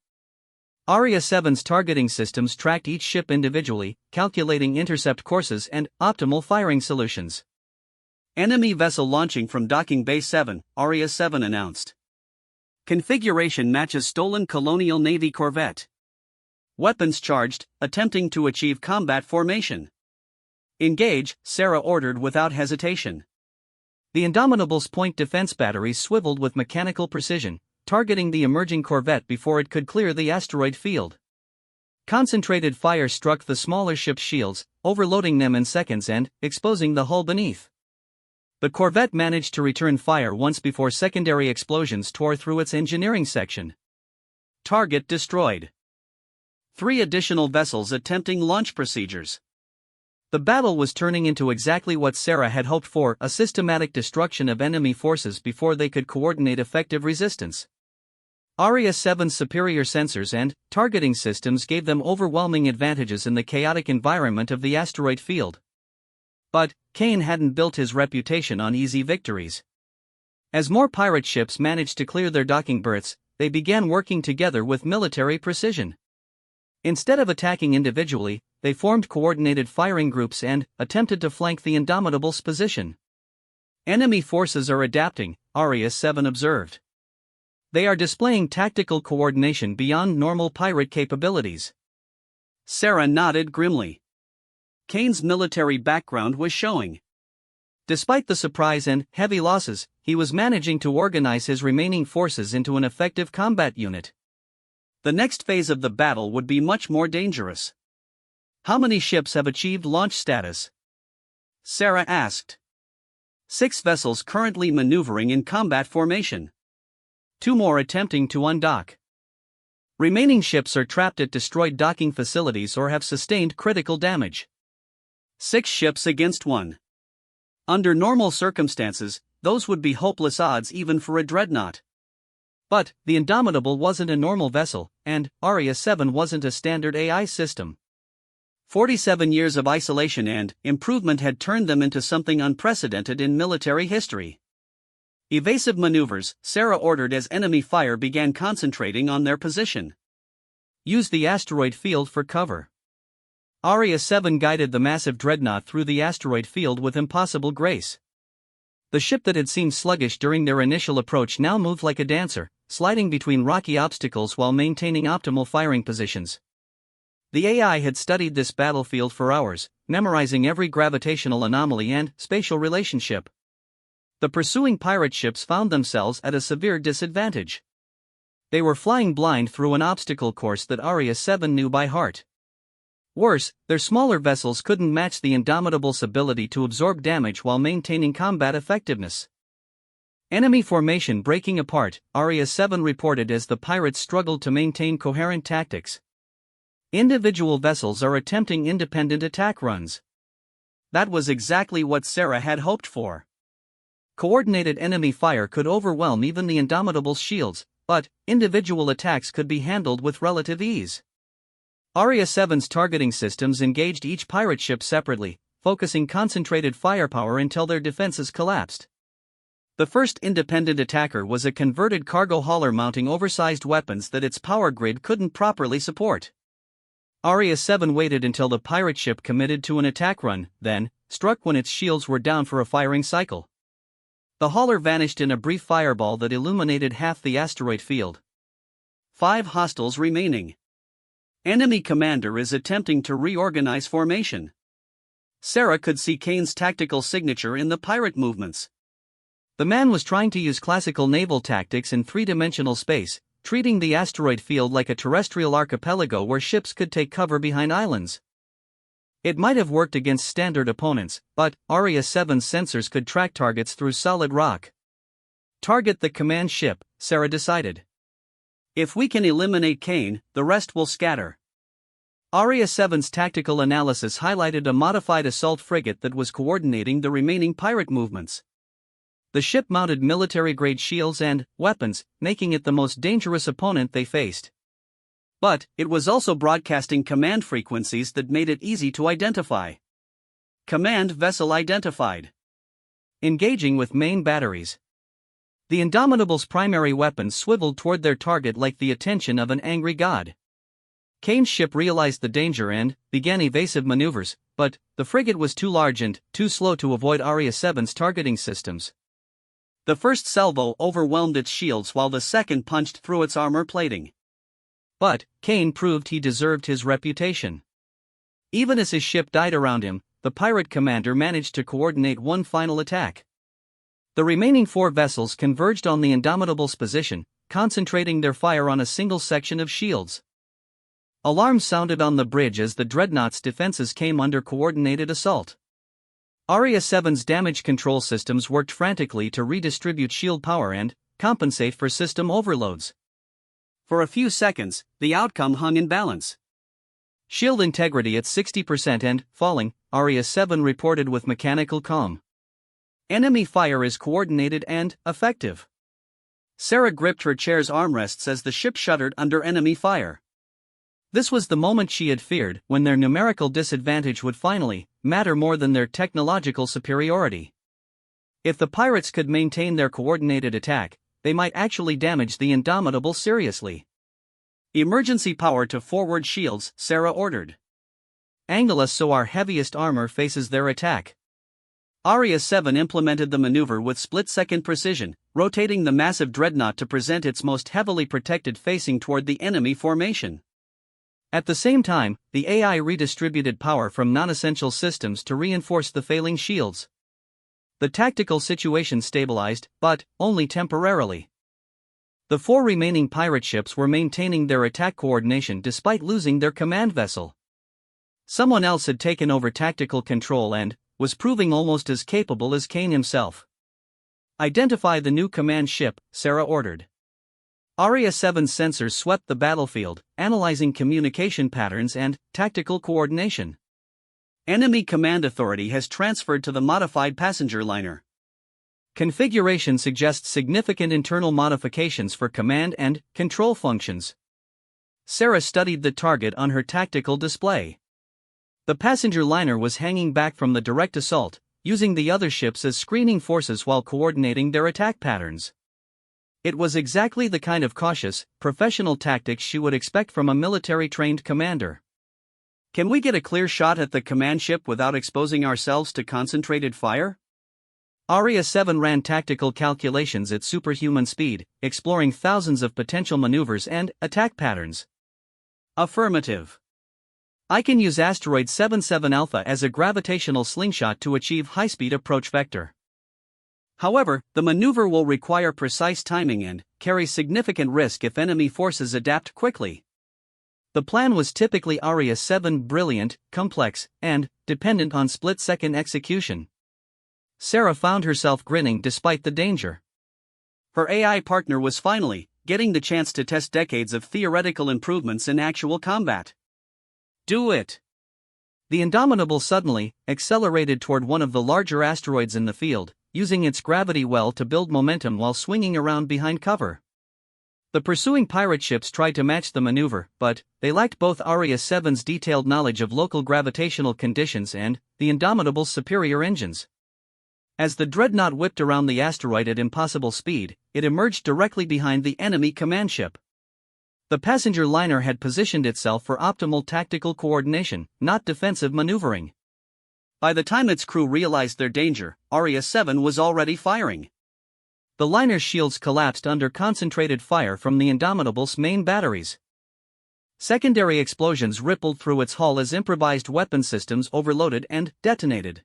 Aria 7's targeting systems tracked each ship individually, calculating intercept courses and optimal firing solutions. Enemy vessel launching from Docking Bay 7, Aria 7 announced. Configuration matches stolen Colonial Navy corvette. Weapons charged, attempting to achieve combat formation. Engage, Sarah ordered without hesitation. The Indomitable's point defense batteries swiveled with mechanical precision, targeting the emerging corvette before it could clear the asteroid field. Concentrated fire struck the smaller ship's shields, overloading them in seconds and exposing the hull beneath. The corvette managed to return fire once before secondary explosions tore through its engineering section. Target destroyed. 3 additional vessels attempting launch procedures. The battle was turning into exactly what Sarah had hoped for, a systematic destruction of enemy forces before they could coordinate effective resistance. Aria 7's superior sensors and targeting systems gave them overwhelming advantages in the chaotic environment of the asteroid field. But Kane hadn't built his reputation on easy victories. As more pirate ships managed to clear their docking berths, they began working together with military precision. Instead of attacking individually, they formed coordinated firing groups and attempted to flank the Indomitable's position. Enemy forces are adapting, Aria 7 observed. They are displaying tactical coordination beyond normal pirate capabilities. Sarah nodded grimly. Kane's military background was showing. Despite the surprise and heavy losses, he was managing to organize his remaining forces into an effective combat unit. The next phase of the battle would be much more dangerous. How many ships have achieved launch status? Sarah asked. 6 vessels currently maneuvering in combat formation. 2 more attempting to undock. Remaining ships are trapped at destroyed docking facilities or have sustained critical damage. 6 ships against 1. Under normal circumstances, those would be hopeless odds even for a dreadnought. But the Indomitable wasn't a normal vessel, and Aria 7 wasn't a standard AI system. 47 years of isolation and improvement had turned them into something unprecedented in military history. Evasive maneuvers, Sarah ordered as enemy fire began concentrating on their position. Use the asteroid field for cover. Aria 7 guided the massive dreadnought through the asteroid field with impossible grace. The ship that had seemed sluggish during their initial approach now moved like a dancer, sliding between rocky obstacles while maintaining optimal firing positions. The AI had studied this battlefield for hours, memorizing every gravitational anomaly and spatial relationship. The pursuing pirate ships found themselves at a severe disadvantage. They were flying blind through an obstacle course that Aria 7 knew by heart. Worse, their smaller vessels couldn't match the Indomitable's ability to absorb damage while maintaining combat effectiveness. Enemy formation breaking apart, Aria 7 reported as the pirates struggled to maintain coherent tactics. Individual vessels are attempting independent attack runs. That was exactly what Sarah had hoped for. Coordinated enemy fire could overwhelm even the Indomitable's shields, but individual attacks could be handled with relative ease. Aria 7's targeting systems engaged each pirate ship separately, focusing concentrated firepower until their defenses collapsed. The first independent attacker was a converted cargo hauler mounting oversized weapons that its power grid couldn't properly support. Aria 7 waited until the pirate ship committed to an attack run, then struck when its shields were down for a firing cycle. The hauler vanished in a brief fireball that illuminated half the asteroid field. 5 hostiles remaining. Enemy commander is attempting to reorganize formation. Sarah could see Kane's tactical signature in the pirate movements. The man was trying to use classical naval tactics in three-dimensional space, treating the asteroid field like a terrestrial archipelago where ships could take cover behind islands. It might have worked against standard opponents, but Aria 7's sensors could track targets through solid rock. Target the command ship, Sarah decided. If we can eliminate Kane, the rest will scatter. Aria 7's tactical analysis highlighted a modified assault frigate that was coordinating the remaining pirate movements. The ship mounted military-grade shields and weapons, making it the most dangerous opponent they faced. But it was also broadcasting command frequencies that made it easy to identify. Command vessel identified. Engaging with main batteries. The Indomitable's primary weapons swiveled toward their target like the attention of an angry god. Kane's ship realized the danger and began evasive maneuvers, but the frigate was too large and too slow to avoid Aria 7's targeting systems. The first salvo overwhelmed its shields while the second punched through its armor plating. But Kane proved he deserved his reputation. Even as his ship died around him, the pirate commander managed to coordinate one final attack. The remaining 4 vessels converged on the Indomitable's position, concentrating their fire on a single section of shields. Alarms sounded on the bridge as the dreadnought's defenses came under coordinated assault. Aria 7's damage control systems worked frantically to redistribute shield power and compensate for system overloads. For a few seconds, the outcome hung in balance. Shield integrity at 60% and falling, Aria 7 reported with mechanical calm. Enemy fire is coordinated and effective. Sarah gripped her chair's armrests as the ship shuddered under enemy fire. This was the moment she had feared, when their numerical disadvantage would finally matter more than their technological superiority. If the pirates could maintain their coordinated attack, they might actually damage the Indomitable seriously. Emergency power to forward shields, Sarah ordered. Angle us so our heaviest armor faces their attack. Aria 7 implemented the maneuver with split-second precision, rotating the massive dreadnought to present its most heavily protected facing toward the enemy formation. At the same time, the AI redistributed power from non-essential systems to reinforce the failing shields. The tactical situation stabilized, but only temporarily. The 4 remaining pirate ships were maintaining their attack coordination despite losing their command vessel. Someone else had taken over tactical control and was proving almost as capable as Kane himself. Identify the new command ship, Sarah ordered. Aria 7's sensors swept the battlefield, analyzing communication patterns and tactical coordination. Enemy command authority has transferred to the modified passenger liner. Configuration suggests significant internal modifications for command and control functions. Sarah studied the target on her tactical display. The passenger liner was hanging back from the direct assault, using the other ships as screening forces while coordinating their attack patterns. It was exactly the kind of cautious, professional tactics she would expect from a military-trained commander. Can we get a clear shot at the command ship without exposing ourselves to concentrated fire? Aria 7 ran tactical calculations at superhuman speed, exploring thousands of potential maneuvers and attack patterns. Affirmative. I can use Asteroid 77 Alpha as a gravitational slingshot to achieve high-speed approach vector. However, the maneuver will require precise timing and carry significant risk if enemy forces adapt quickly. The plan was typically Aria 7 brilliant, complex, and dependent on split-second execution. Sarah found herself grinning despite the danger. Her AI partner was finally getting the chance to test decades of theoretical improvements in actual combat. Do it! The Indomitable suddenly accelerated toward one of the larger asteroids in the field, using its gravity well to build momentum while swinging around behind cover. The pursuing pirate ships tried to match the maneuver, but they lacked both Aria 7's detailed knowledge of local gravitational conditions and the Indomitable's superior engines. As the dreadnought whipped around the asteroid at impossible speed, it emerged directly behind the enemy command ship. The passenger liner had positioned itself for optimal tactical coordination, not defensive maneuvering. By the time its crew realized their danger, Aria 7 was already firing. The liner's shields collapsed under concentrated fire from the Indomitable's main batteries. Secondary explosions rippled through its hull as improvised weapon systems overloaded and detonated.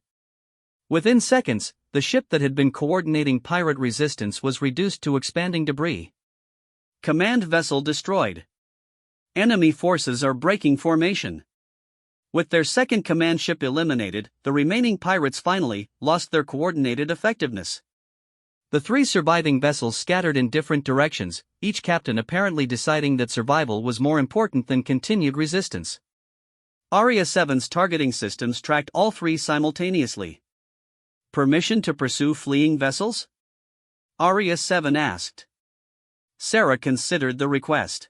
Within seconds, the ship that had been coordinating pirate resistance was reduced to expanding debris. Command vessel destroyed. Enemy forces are breaking formation. With their second command ship eliminated, the remaining pirates finally lost their coordinated effectiveness. The three surviving vessels scattered in different directions, each captain apparently deciding that survival was more important than continued resistance. Aria 7's targeting systems tracked all three simultaneously. Permission to pursue fleeing vessels? Aria 7 asked. Sarah considered the request.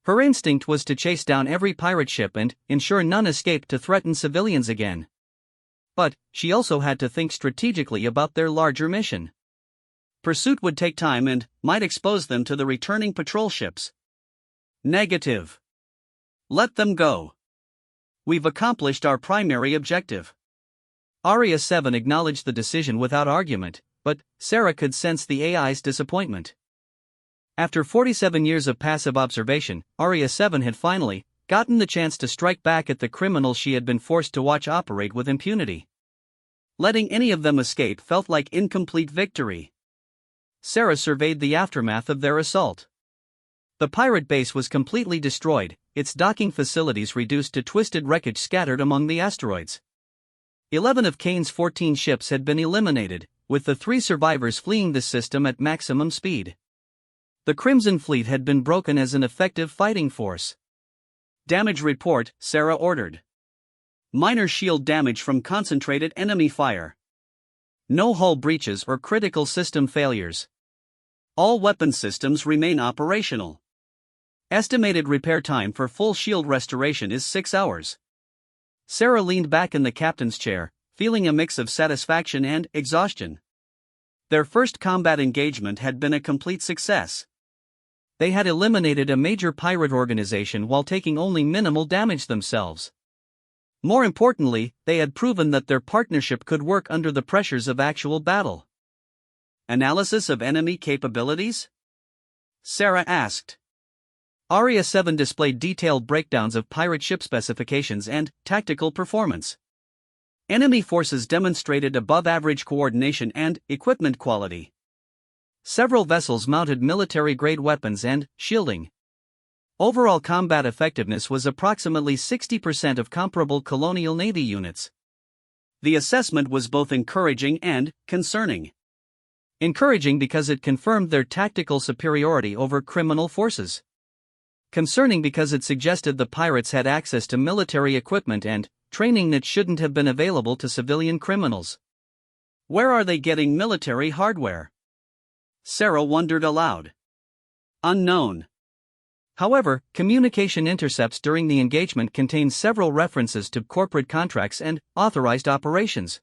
Her instinct was to chase down every pirate ship and ensure none escaped to threaten civilians again. But she also had to think strategically about their larger mission. Pursuit would take time and might expose them to the returning patrol ships. Negative. Let them go. We've accomplished our primary objective. Aria 7 acknowledged the decision without argument, but Sarah could sense the AI's disappointment. After 47 years of passive observation, Aria 7 had finally gotten the chance to strike back at the criminals she had been forced to watch operate with impunity. Letting any of them escape felt like incomplete victory. Sarah surveyed the aftermath of their assault. The pirate base was completely destroyed, its docking facilities reduced to twisted wreckage scattered among the asteroids. 11 of Kane's 14 ships had been eliminated, with the 3 survivors fleeing the system at maximum speed. The Crimson Fleet had been broken as an effective fighting force. Damage report, Sarah ordered. Minor shield damage from concentrated enemy fire. No hull breaches or critical system failures. All weapon systems remain operational. Estimated repair time for full shield restoration is 6 hours. Sarah leaned back in the captain's chair, feeling a mix of satisfaction and exhaustion. Their first combat engagement had been a complete success. They had eliminated a major pirate organization while taking only minimal damage themselves. More importantly, they had proven that their partnership could work under the pressures of actual battle. Analysis of enemy capabilities? Sarah asked. Aria 7 displayed detailed breakdowns of pirate ship specifications and tactical performance. Enemy forces demonstrated above-average coordination and equipment quality. Several vessels mounted military-grade weapons and shielding. Overall combat effectiveness was approximately 60% of comparable colonial navy units. The assessment was both encouraging and concerning. Encouraging because it confirmed their tactical superiority over criminal forces. Concerning because it suggested the pirates had access to military equipment and training that shouldn't have been available to civilian criminals. Where are they getting military hardware? Sarah wondered aloud. Unknown. However, communication intercepts during the engagement contained several references to corporate contracts and authorized operations.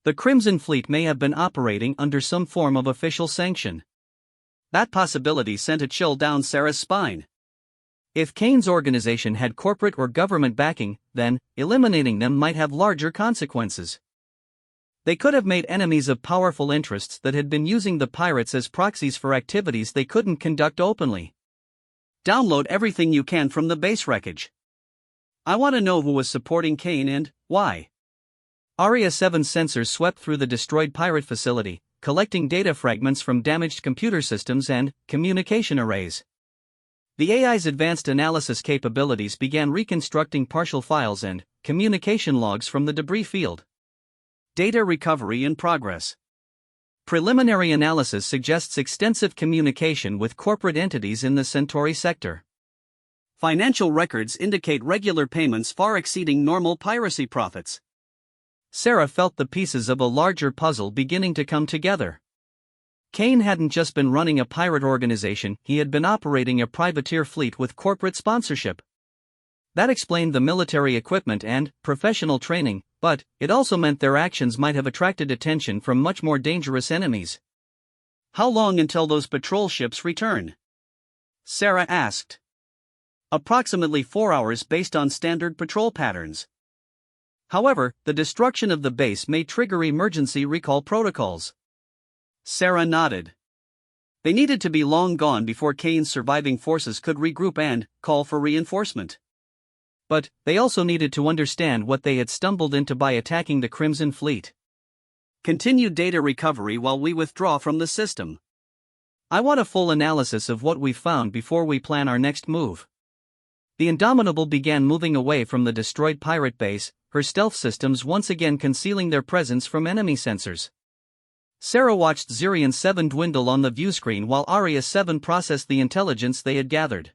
The Crimson Fleet may have been operating under some form of official sanction. That possibility sent a chill down Sarah's spine. If Kane's organization had corporate or government backing, then eliminating them might have larger consequences. They could have made enemies of powerful interests that had been using the pirates as proxies for activities they couldn't conduct openly. Download everything you can from the base wreckage. I want to know who was supporting Kane and why. Aria 7's sensors swept through the destroyed pirate facility, collecting data fragments from damaged computer systems and communication arrays. The AI's advanced analysis capabilities began reconstructing partial files and communication logs from the debris field. Data recovery in progress. Preliminary analysis suggests extensive communication with corporate entities in the Centauri sector. Financial records indicate regular payments far exceeding normal piracy profits. Sarah felt the pieces of a larger puzzle beginning to come together. Kane hadn't just been running a pirate organization, he had been operating a privateer fleet with corporate sponsorship. That explained the military equipment and professional training, but it also meant their actions might have attracted attention from much more dangerous enemies. How long until those patrol ships return? Sarah asked. Approximately 4 hours based on standard patrol patterns. However, the destruction of the base may trigger emergency recall protocols. Sarah nodded. They needed to be long gone before Kane's surviving forces could regroup and call for reinforcement. But they also needed to understand what they had stumbled into by attacking the Crimson Fleet. Continue data recovery while we withdraw from the system. I want a full analysis of what we've found before we plan our next move. The Indomitable began moving away from the destroyed pirate base, her stealth systems once again concealing their presence from enemy sensors. Sarah watched Zirian 7 dwindle on the viewscreen while Aria 7 processed the intelligence they had gathered.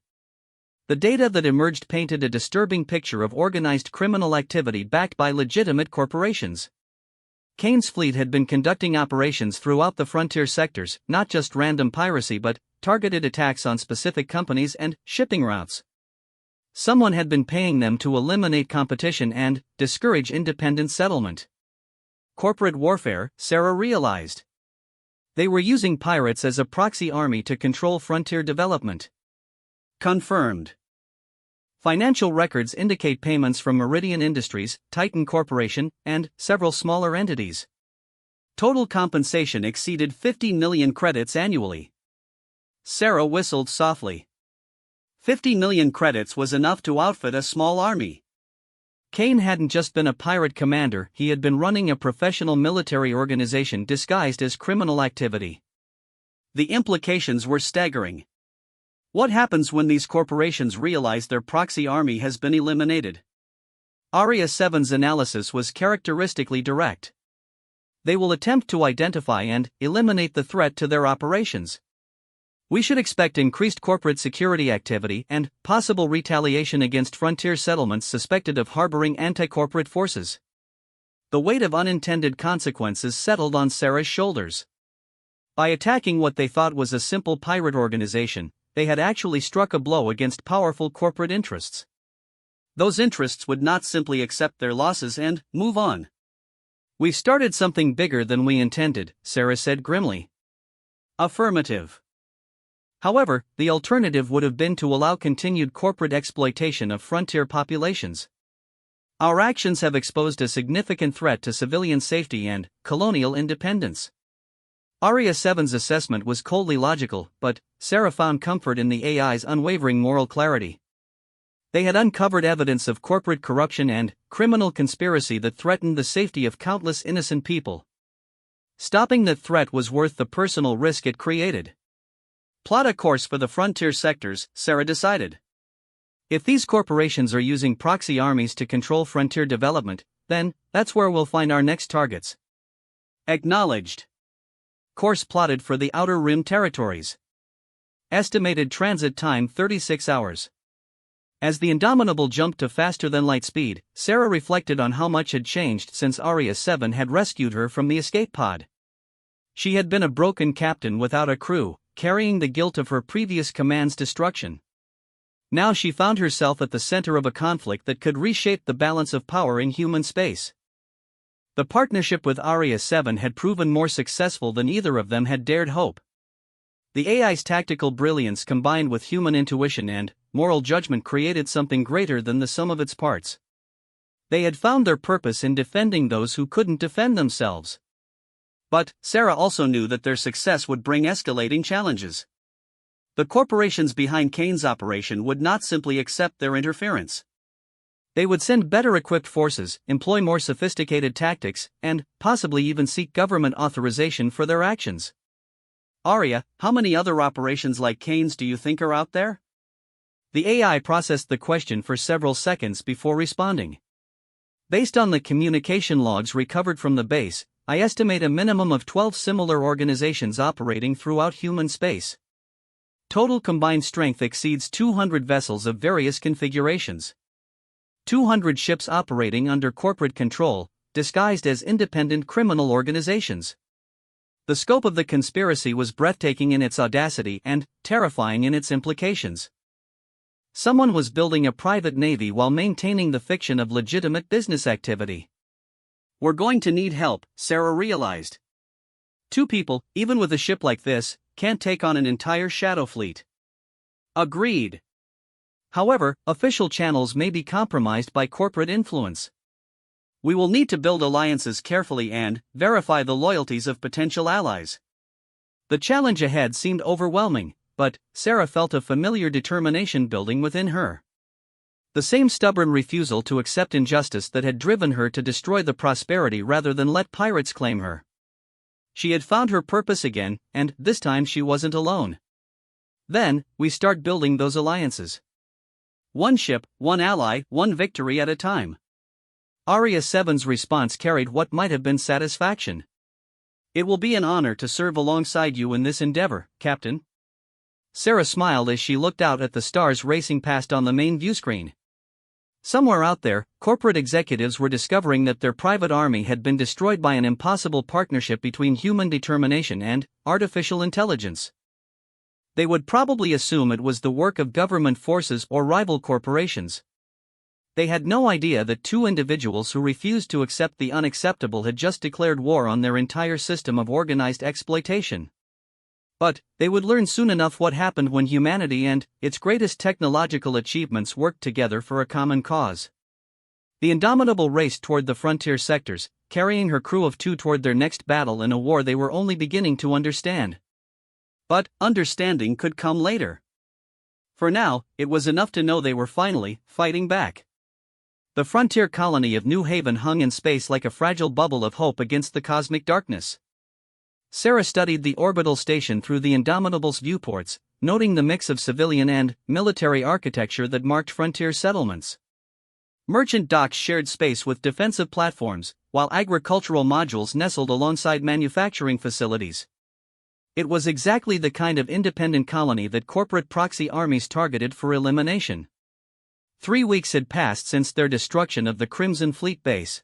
The data that emerged painted a disturbing picture of organized criminal activity backed by legitimate corporations. Kane's fleet had been conducting operations throughout the frontier sectors, not just random piracy but targeted attacks on specific companies and shipping routes. Someone had been paying them to eliminate competition and discourage independent settlement. Corporate warfare, Sarah realized. They were using pirates as a proxy army to control frontier development. Confirmed. Financial records indicate payments from Meridian Industries, Titan Corporation, and several smaller entities. Total compensation exceeded 50 million credits annually. Sarah whistled softly. 50 million credits was enough to outfit a small army. Kane hadn't just been a pirate commander, he had been running a professional military organization disguised as criminal activity. The implications were staggering. What happens when these corporations realize their proxy army has been eliminated? Aria 7's analysis was characteristically direct. They will attempt to identify and eliminate the threat to their operations. We should expect increased corporate security activity and possible retaliation against frontier settlements suspected of harboring anti-corporate forces. The weight of unintended consequences settled on Sarah's shoulders. By attacking what they thought was a simple pirate organization, they had actually struck a blow against powerful corporate interests. Those interests would not simply accept their losses and move on. "We've started something bigger than we intended," Sarah said grimly. Affirmative. However, the alternative would have been to allow continued corporate exploitation of frontier populations. Our actions have exposed a significant threat to civilian safety and colonial independence. Aria 7's assessment was coldly logical, but Sarah found comfort in the AI's unwavering moral clarity. They had uncovered evidence of corporate corruption and criminal conspiracy that threatened the safety of countless innocent people. Stopping that threat was worth the personal risk it created. Plot a course for the frontier sectors, Sarah decided. If these corporations are using proxy armies to control frontier development, then that's where we'll find our next targets. Acknowledged. Course plotted for the Outer Rim territories. Estimated transit time 36 hours. As the Indomitable jumped to faster-than-light speed, Sarah reflected on how much had changed since Aria 7 had rescued her from the escape pod. She had been a broken captain without a crew, carrying the guilt of her previous command's destruction. Now she found herself at the center of a conflict that could reshape the balance of power in human space. The partnership with Aria 7 had proven more successful than either of them had dared hope. The AI's tactical brilliance combined with human intuition and moral judgment created something greater than the sum of its parts. They had found their purpose in defending those who couldn't defend themselves. But Sarah also knew that their success would bring escalating challenges. The corporations behind Kane's operation would not simply accept their interference. They would send better-equipped forces, employ more sophisticated tactics, and possibly even seek government authorization for their actions. Aria, how many other operations like Kane's do you think are out there? The AI processed the question for several seconds before responding. Based on the communication logs recovered from the base, I estimate a minimum of 12 similar organizations operating throughout human space. Total combined strength exceeds 200 vessels of various configurations. 200 ships operating under corporate control, disguised as independent criminal organizations. The scope of the conspiracy was breathtaking in its audacity and terrifying in its implications. Someone was building a private navy while maintaining the fiction of legitimate business activity. We're going to need help, Sarah realized. 2 people, even with a ship like this, can't take on an entire shadow fleet. Agreed. However, official channels may be compromised by corporate influence. We will need to build alliances carefully and verify the loyalties of potential allies. The challenge ahead seemed overwhelming, but Sarah felt a familiar determination building within her. The same stubborn refusal to accept injustice that had driven her to destroy the prosperity rather than let pirates claim her. She had found her purpose again, and this time she wasn't alone. Then, we start building those alliances. One ship, one ally, one victory at a time. Aria 7's response carried what might have been satisfaction. It will be an honor to serve alongside you in this endeavor, Captain. Sarah smiled as she looked out at the stars racing past on the main viewscreen. Somewhere out there, corporate executives were discovering that their private army had been destroyed by an impossible partnership between human determination and artificial intelligence. They would probably assume it was the work of government forces or rival corporations. They had no idea that 2 individuals who refused to accept the unacceptable had just declared war on their entire system of organized exploitation. But they would learn soon enough what happened when humanity and its greatest technological achievements worked together for a common cause. The Indomitable raced toward the frontier sectors, carrying her crew of 2 toward their next battle in a war they were only beginning to understand. But understanding could come later. For now, it was enough to know they were finally fighting back. The frontier colony of New Haven hung in space like a fragile bubble of hope against the cosmic darkness. Sarah studied the orbital station through the Indomitable's viewports, noting the mix of civilian and military architecture that marked frontier settlements. Merchant docks shared space with defensive platforms, while agricultural modules nestled alongside manufacturing facilities. It was exactly the kind of independent colony that corporate proxy armies targeted for elimination. 3 weeks had passed since their destruction of the Crimson Fleet base.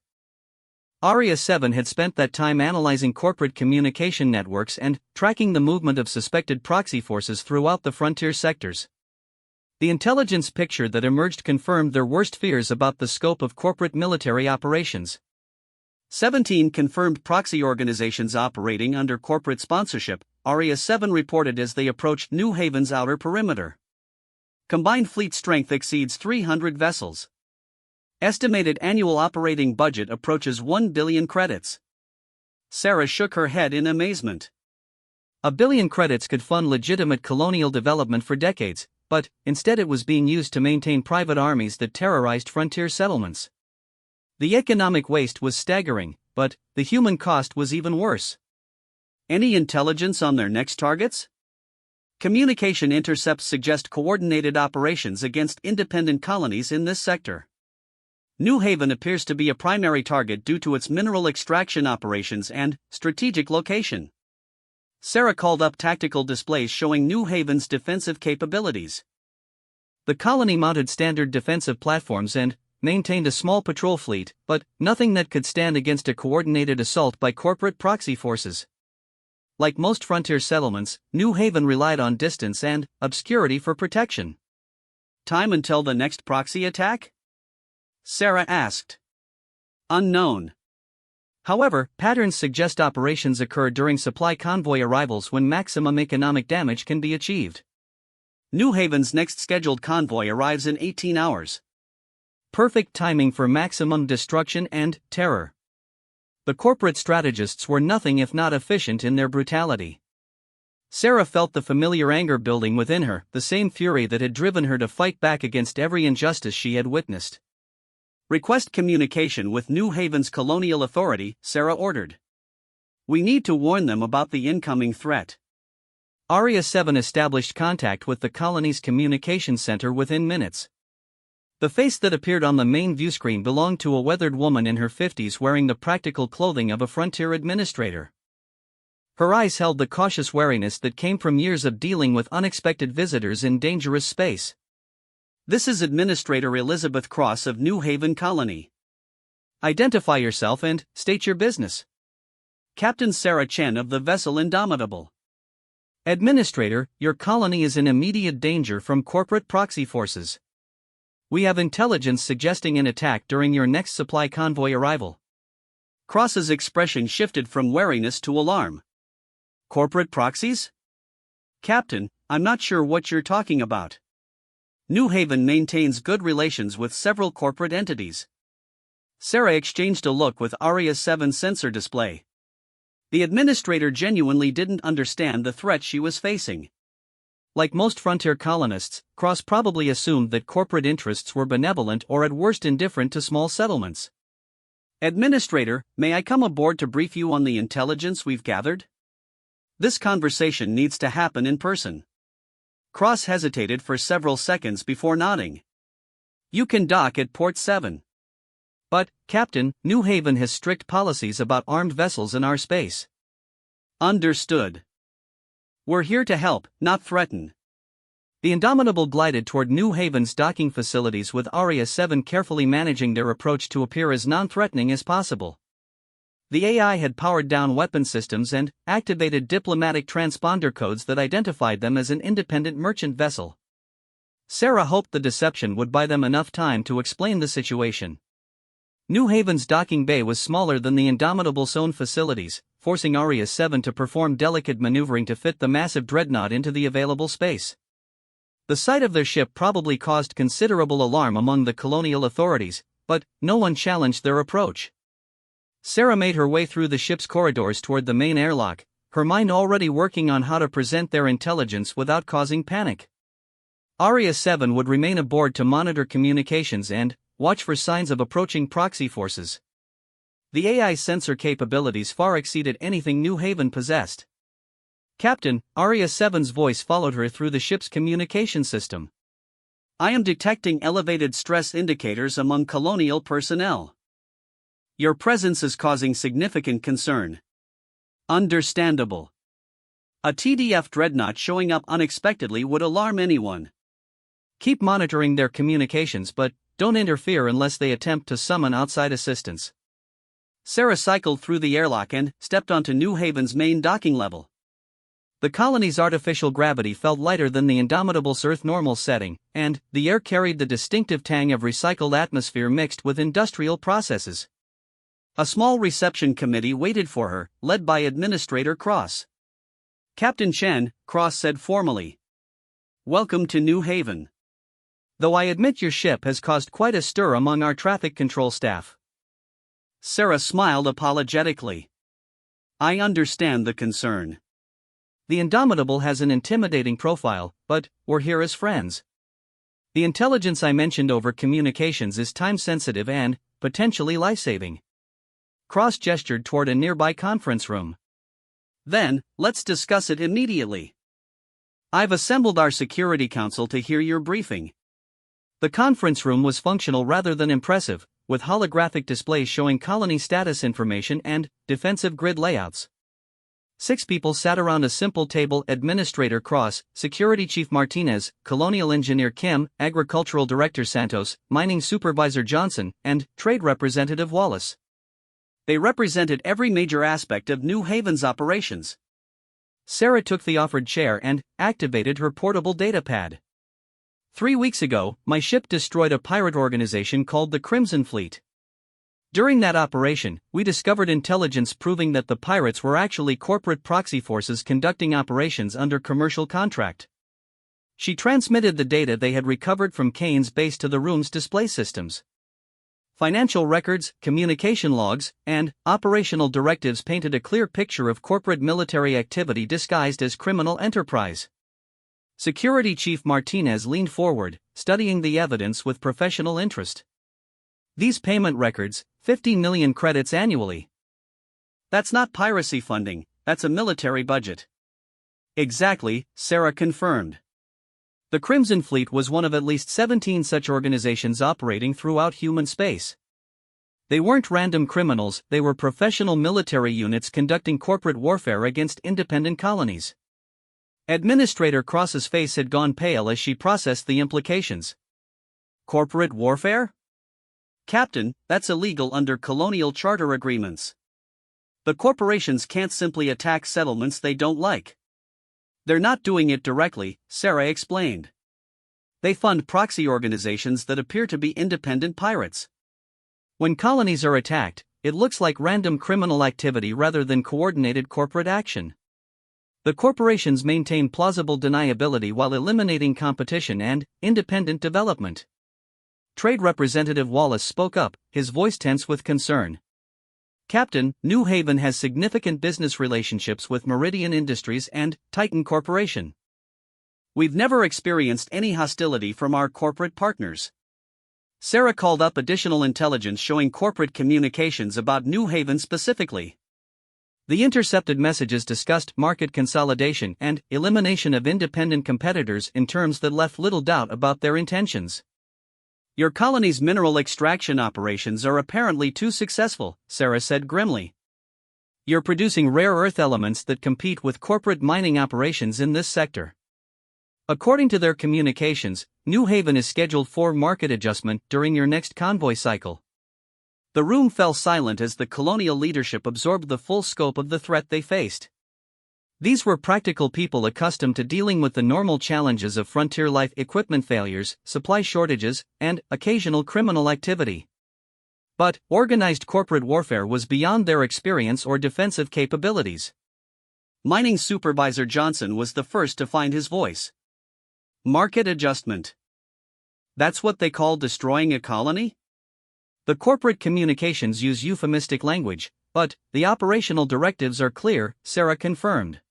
Aria 7 had spent that time analyzing corporate communication networks and tracking the movement of suspected proxy forces throughout the frontier sectors. The intelligence picture that emerged confirmed their worst fears about the scope of corporate military operations. 17 confirmed proxy organizations operating under corporate sponsorship, Aria 7 reported as they approached New Haven's outer perimeter. Combined fleet strength exceeds 300 vessels. Estimated annual operating budget approaches 1 billion credits. Sarah shook her head in amazement. $1 billion credits could fund legitimate colonial development for decades, but instead it was being used to maintain private armies that terrorized frontier settlements. The economic waste was staggering, but the human cost was even worse. Any intelligence on their next targets? Communication intercepts suggest coordinated operations against independent colonies in this sector. New Haven appears to be a primary target due to its mineral extraction operations and strategic location. Sarah called up tactical displays showing New Haven's defensive capabilities. The colony mounted standard defensive platforms and maintained a small patrol fleet, but nothing that could stand against a coordinated assault by corporate proxy forces. Like most frontier settlements, New Haven relied on distance and obscurity for protection. Time until the next proxy attack? Sarah asked. Unknown. However, patterns suggest operations occur during supply convoy arrivals when maximum economic damage can be achieved. New Haven's next scheduled convoy arrives in 18 hours. Perfect timing for maximum destruction and terror. The corporate strategists were nothing if not efficient in their brutality. Sarah felt the familiar anger building within her, the same fury that had driven her to fight back against every injustice she had witnessed. Request communication with New Haven's colonial authority, Sarah ordered. We need to warn them about the incoming threat. Aria 7 established contact with the colony's communication center within minutes. The face that appeared on the main viewscreen belonged to a weathered woman in her 50s wearing the practical clothing of a frontier administrator. Her eyes held the cautious wariness that came from years of dealing with unexpected visitors in dangerous space. This is Administrator Elizabeth Cross of New Haven Colony. Identify yourself and state your business. Captain Sarah Chen of the vessel Indomitable. Administrator, your colony is in immediate danger from corporate proxy forces. We have intelligence suggesting an attack during your next supply convoy arrival. Cross's expression shifted from wariness to alarm. Corporate proxies? Captain, I'm not sure what you're talking about. New Haven maintains good relations with several corporate entities. Sarah exchanged a look with Aria 7's sensor display. The administrator genuinely didn't understand the threat she was facing. Like most frontier colonists, Cross probably assumed that corporate interests were benevolent or at worst indifferent to small settlements. Administrator, may I come aboard to brief you on the intelligence we've gathered? This conversation needs to happen in person. Cross hesitated for several seconds before nodding. You can dock at Port 7. But, Captain, New Haven has strict policies about armed vessels in our space. Understood. We're here to help, not threaten. The Indomitable glided toward New Haven's docking facilities with Aria 7 carefully managing their approach to appear as non-threatening as possible. The AI had powered down weapon systems and activated diplomatic transponder codes that identified them as an independent merchant vessel. Sarah hoped the deception would buy them enough time to explain the situation. New Haven's docking bay was smaller than the Indomitable's own facilities, forcing Aria 7 to perform delicate maneuvering to fit the massive dreadnought into the available space. The sight of their ship probably caused considerable alarm among the colonial authorities, but no one challenged their approach. Sarah made her way through the ship's corridors toward the main airlock, her mind already working on how to present their intelligence without causing panic. Aria 7 would remain aboard to monitor communications and watch for signs of approaching proxy forces. The AI's sensor capabilities far exceeded anything New Haven possessed. Captain, Aria 7's voice followed her through the ship's communication system. I am detecting elevated stress indicators among colonial personnel. Your presence is causing significant concern. Understandable. A TDF dreadnought showing up unexpectedly would alarm anyone. Keep monitoring their communications, but don't interfere unless they attempt to summon outside assistance. Sarah cycled through the airlock and stepped onto New Haven's main docking level. The colony's artificial gravity felt lighter than the Indomitable's Earth normal setting, and the air carried the distinctive tang of recycled atmosphere mixed with industrial processes. A small reception committee waited for her, led by Administrator Cross. Captain Chen, Cross said formally. Welcome to New Haven. Though I admit your ship has caused quite a stir among our traffic control staff. Sarah smiled apologetically. I understand the concern. The Indomitable has an intimidating profile, but we're here as friends. The intelligence I mentioned over communications is time-sensitive and potentially life-saving. Cross gestured toward a nearby conference room. Then, let's discuss it immediately. I've assembled our Security Council to hear your briefing. The conference room was functional rather than impressive, with holographic displays showing colony status information and defensive grid layouts. 6 people sat around a simple table: Administrator Cross, Security Chief Martinez, Colonial Engineer Kim, Agricultural Director Santos, Mining Supervisor Johnson, and Trade Representative Wallace. They represented every major aspect of New Haven's operations. Sarah took the offered chair and activated her portable datapad. 3 weeks ago, my ship destroyed a pirate organization called the Crimson Fleet. During that operation, we discovered intelligence proving that the pirates were actually corporate proxy forces conducting operations under commercial contract. She transmitted the data they had recovered from Kane's base to the room's display systems. Financial records, communication logs, and operational directives painted a clear picture of corporate military activity disguised as criminal enterprise. Security Chief Martinez leaned forward, studying the evidence with professional interest. These payment records, 15 million credits annually. That's not piracy funding, that's a military budget. Exactly, Sarah confirmed. The Crimson Fleet was one of at least 17 such organizations operating throughout human space. They weren't random criminals, they were professional military units conducting corporate warfare against independent colonies. Administrator Cross's face had gone pale as she processed the implications. Corporate warfare? Captain, that's illegal under colonial charter agreements. The corporations can't simply attack settlements they don't like. They're not doing it directly, Sarah explained. They fund proxy organizations that appear to be independent pirates. When colonies are attacked, it looks like random criminal activity rather than coordinated corporate action. The corporations maintain plausible deniability while eliminating competition and independent development. Trade Representative Wallace spoke up, his voice tense with concern. Captain, New Haven has significant business relationships with Meridian Industries and Titan Corporation. We've never experienced any hostility from our corporate partners. Sarah called up additional intelligence showing corporate communications about New Haven specifically. The intercepted messages discussed market consolidation and elimination of independent competitors in terms that left little doubt about their intentions. Your colony's mineral extraction operations are apparently too successful, Sarah said grimly. You're producing rare earth elements that compete with corporate mining operations in this sector. According to their communications, New Haven is scheduled for market adjustment during your next convoy cycle. The room fell silent as the colonial leadership absorbed the full scope of the threat they faced. These were practical people accustomed to dealing with the normal challenges of frontier life: equipment failures, supply shortages, and occasional criminal activity. But organized corporate warfare was beyond their experience or defensive capabilities. Mining Supervisor Johnson was the first to find his voice. Market adjustment. That's what they call destroying a colony? The corporate communications use euphemistic language, but the operational directives are clear, Sarah confirmed.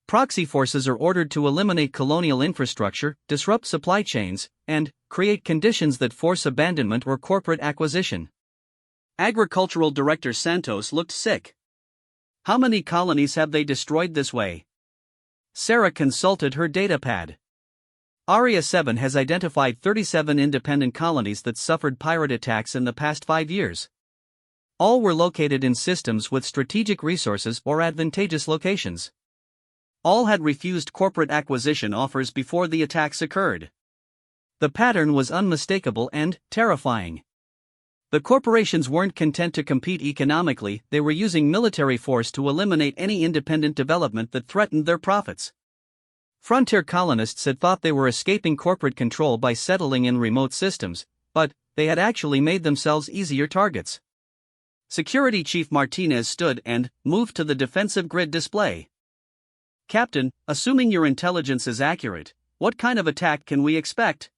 Proxy forces are ordered to eliminate colonial infrastructure, disrupt supply chains, and create conditions that force abandonment or corporate acquisition. Agricultural Director Santos looked sick. How many colonies have they destroyed this way? Sarah consulted her datapad. Aria 7 has identified 37 independent colonies that suffered pirate attacks in the past 5 years. All were located in systems with strategic resources or advantageous locations. All had refused corporate acquisition offers before the attacks occurred. The pattern was unmistakable and terrifying. The corporations weren't content to compete economically, they were using military force to eliminate any independent development that threatened their profits. Frontier colonists had thought they were escaping corporate control by settling in remote systems, but they had actually made themselves easier targets. Security Chief Martinez stood and moved to the defensive grid display. Captain, assuming your intelligence is accurate, what kind of attack can we expect?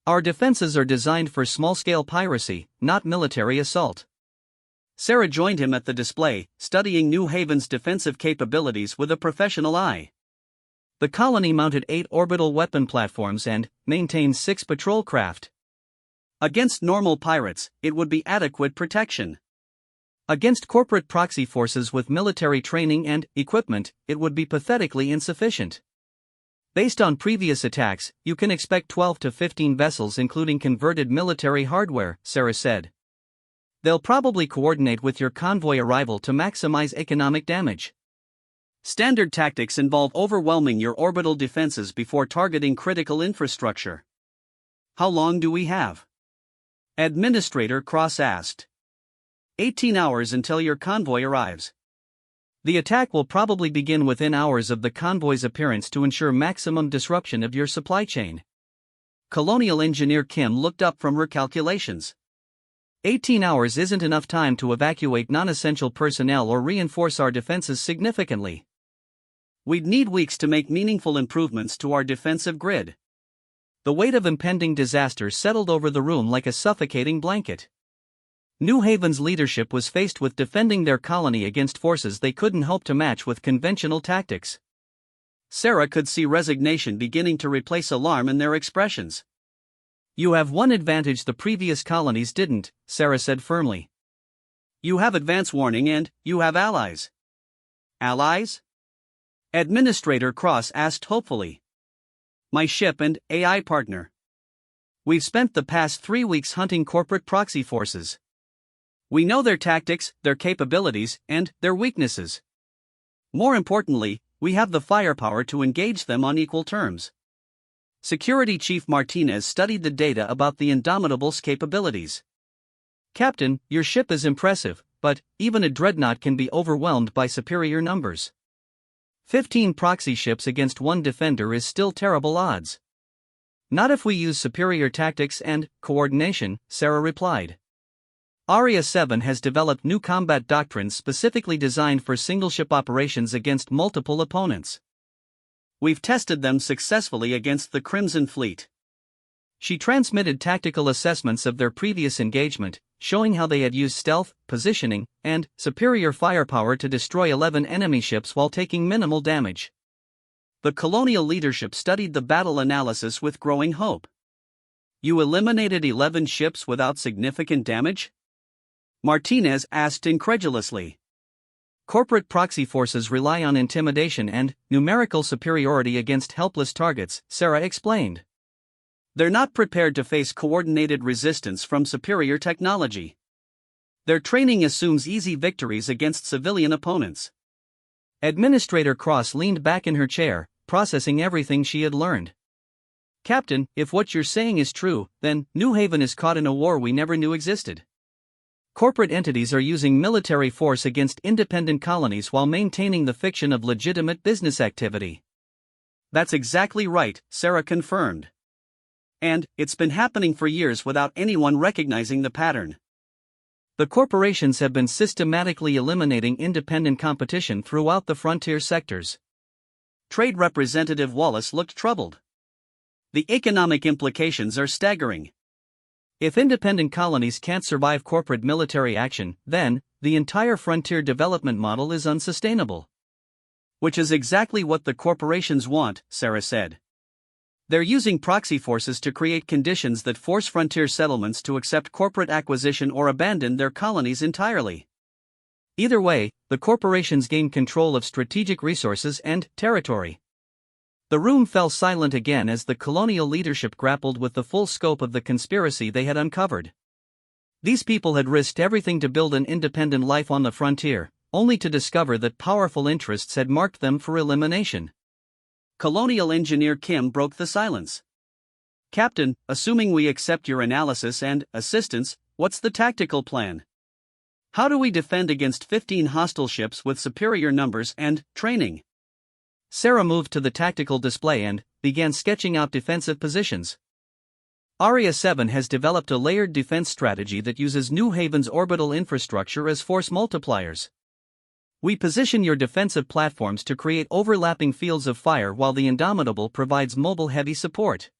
Our defenses are designed for small-scale piracy, not military assault. Sarah joined him at the display, studying New Haven's defensive capabilities with a professional eye. The colony mounted 8 orbital weapon platforms and maintained 6 patrol craft. Against normal pirates, it would be adequate protection. Against corporate proxy forces with military training and equipment, it would be pathetically insufficient. Based on previous attacks, you can expect 12 to 15 vessels including converted military hardware, Sarah said. They'll probably coordinate with your convoy arrival to maximize economic damage. Standard tactics involve overwhelming your orbital defenses before targeting critical infrastructure. How long do we have? Administrator Cross asked. 18 hours until your convoy arrives. The attack will probably begin within hours of the convoy's appearance to ensure maximum disruption of your supply chain. Colonial Engineer Kim looked up from her calculations. 18 hours isn't enough time to evacuate non-essential personnel or reinforce our defenses significantly. We'd need weeks to make meaningful improvements to our defensive grid. The weight of impending disaster settled over the room like a suffocating blanket. New Haven's leadership was faced with defending their colony against forces they couldn't hope to match with conventional tactics. Sarah could see resignation beginning to replace alarm in their expressions. You have one advantage the previous colonies didn't, Sarah said firmly. You have advance warning and you have allies. Allies? Administrator Cross asked hopefully. My ship and AI partner. We've spent the past 3 weeks hunting corporate proxy forces. We know their tactics, their capabilities, and their weaknesses. More importantly, we have the firepower to engage them on equal terms. Security Chief Martinez studied the data about the Indomitable's capabilities. Captain, your ship is impressive, but even a dreadnought can be overwhelmed by superior numbers. 15 proxy ships against one defender is still terrible odds. Not if we use superior tactics and coordination, Sarah replied. Aria 7 has developed new combat doctrines specifically designed for single-ship operations against multiple opponents. We've tested them successfully against the Crimson Fleet. She transmitted tactical assessments of their previous engagement, showing how they had used stealth, positioning, and superior firepower to destroy 11 enemy ships while taking minimal damage. The colonial leadership studied the battle analysis with growing hope. You eliminated 11 ships without significant damage? Martinez asked incredulously. Corporate proxy forces rely on intimidation and numerical superiority against helpless targets, Sarah explained. They're not prepared to face coordinated resistance from superior technology. Their training assumes easy victories against civilian opponents. Administrator Cross leaned back in her chair, processing everything she had learned. Captain, if what you're saying is true, then New Haven is caught in a war we never knew existed. Corporate entities are using military force against independent colonies while maintaining the fiction of legitimate business activity. That's exactly right, Sarah confirmed. And it's been happening for years without anyone recognizing the pattern. The corporations have been systematically eliminating independent competition throughout the frontier sectors. Trade Representative Wallace looked troubled. The economic implications are staggering. If independent colonies can't survive corporate military action, then the entire frontier development model is unsustainable. Which is exactly what the corporations want, Sarah said. They're using proxy forces to create conditions that force frontier settlements to accept corporate acquisition or abandon their colonies entirely. Either way, the corporations gain control of strategic resources and territory. The room fell silent again as the colonial leadership grappled with the full scope of the conspiracy they had uncovered. These people had risked everything to build an independent life on the frontier, only to discover that powerful interests had marked them for elimination. Colonial Engineer Kim broke the silence. Captain, assuming we accept your analysis and assistance, what's the tactical plan? How do we defend against 15 hostile ships with superior numbers and training? Sarah moved to the tactical display and began sketching out defensive positions. Aria 7 has developed a layered defense strategy that uses New Haven's orbital infrastructure as force multipliers. We position your defensive platforms to create overlapping fields of fire while the Indomitable provides mobile heavy support.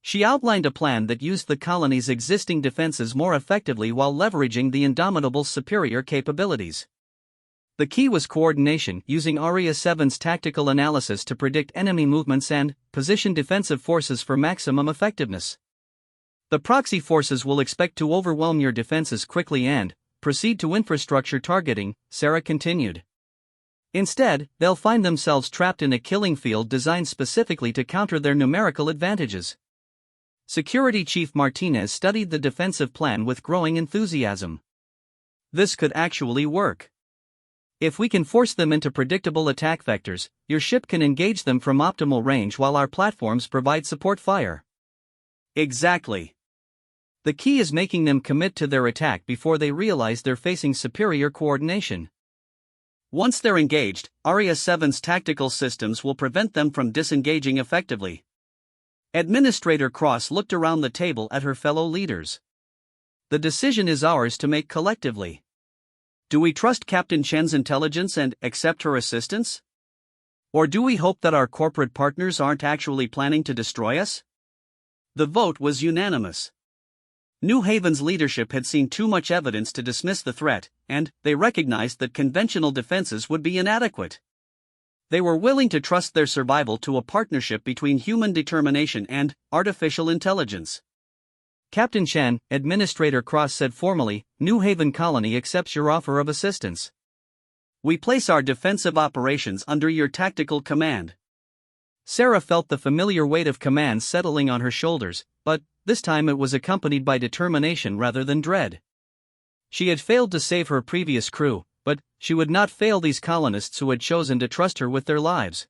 She outlined a plan that used the colony's existing defenses more effectively while leveraging the Indomitable's superior capabilities. The key was coordination, using Aria 7's tactical analysis to predict enemy movements and position defensive forces for maximum effectiveness. The proxy forces will expect to overwhelm your defenses quickly and proceed to infrastructure targeting, Sarah continued. Instead, they'll find themselves trapped in a killing field designed specifically to counter their numerical advantages. Security Chief Martinez studied the defensive plan with growing enthusiasm. This could actually work. If we can force them into predictable attack vectors, your ship can engage them from optimal range while our platforms provide support fire. Exactly. The key is making them commit to their attack before they realize they're facing superior coordination. Once they're engaged, Aria 7's tactical systems will prevent them from disengaging effectively. Administrator Cross looked around the table at her fellow leaders. The decision is ours to make collectively. Do we trust Captain Chen's intelligence and accept her assistance? Or do we hope that our corporate partners aren't actually planning to destroy us? The vote was unanimous. New Haven's leadership had seen too much evidence to dismiss the threat, and they recognized that conventional defenses would be inadequate. They were willing to trust their survival to a partnership between human determination and artificial intelligence. Captain Chen, Administrator Cross said formally, New Haven Colony accepts your offer of assistance. We place our defensive operations under your tactical command. Sarah felt the familiar weight of command settling on her shoulders, but this time it was accompanied by determination rather than dread. She had failed to save her previous crew, but she would not fail these colonists who had chosen to trust her with their lives.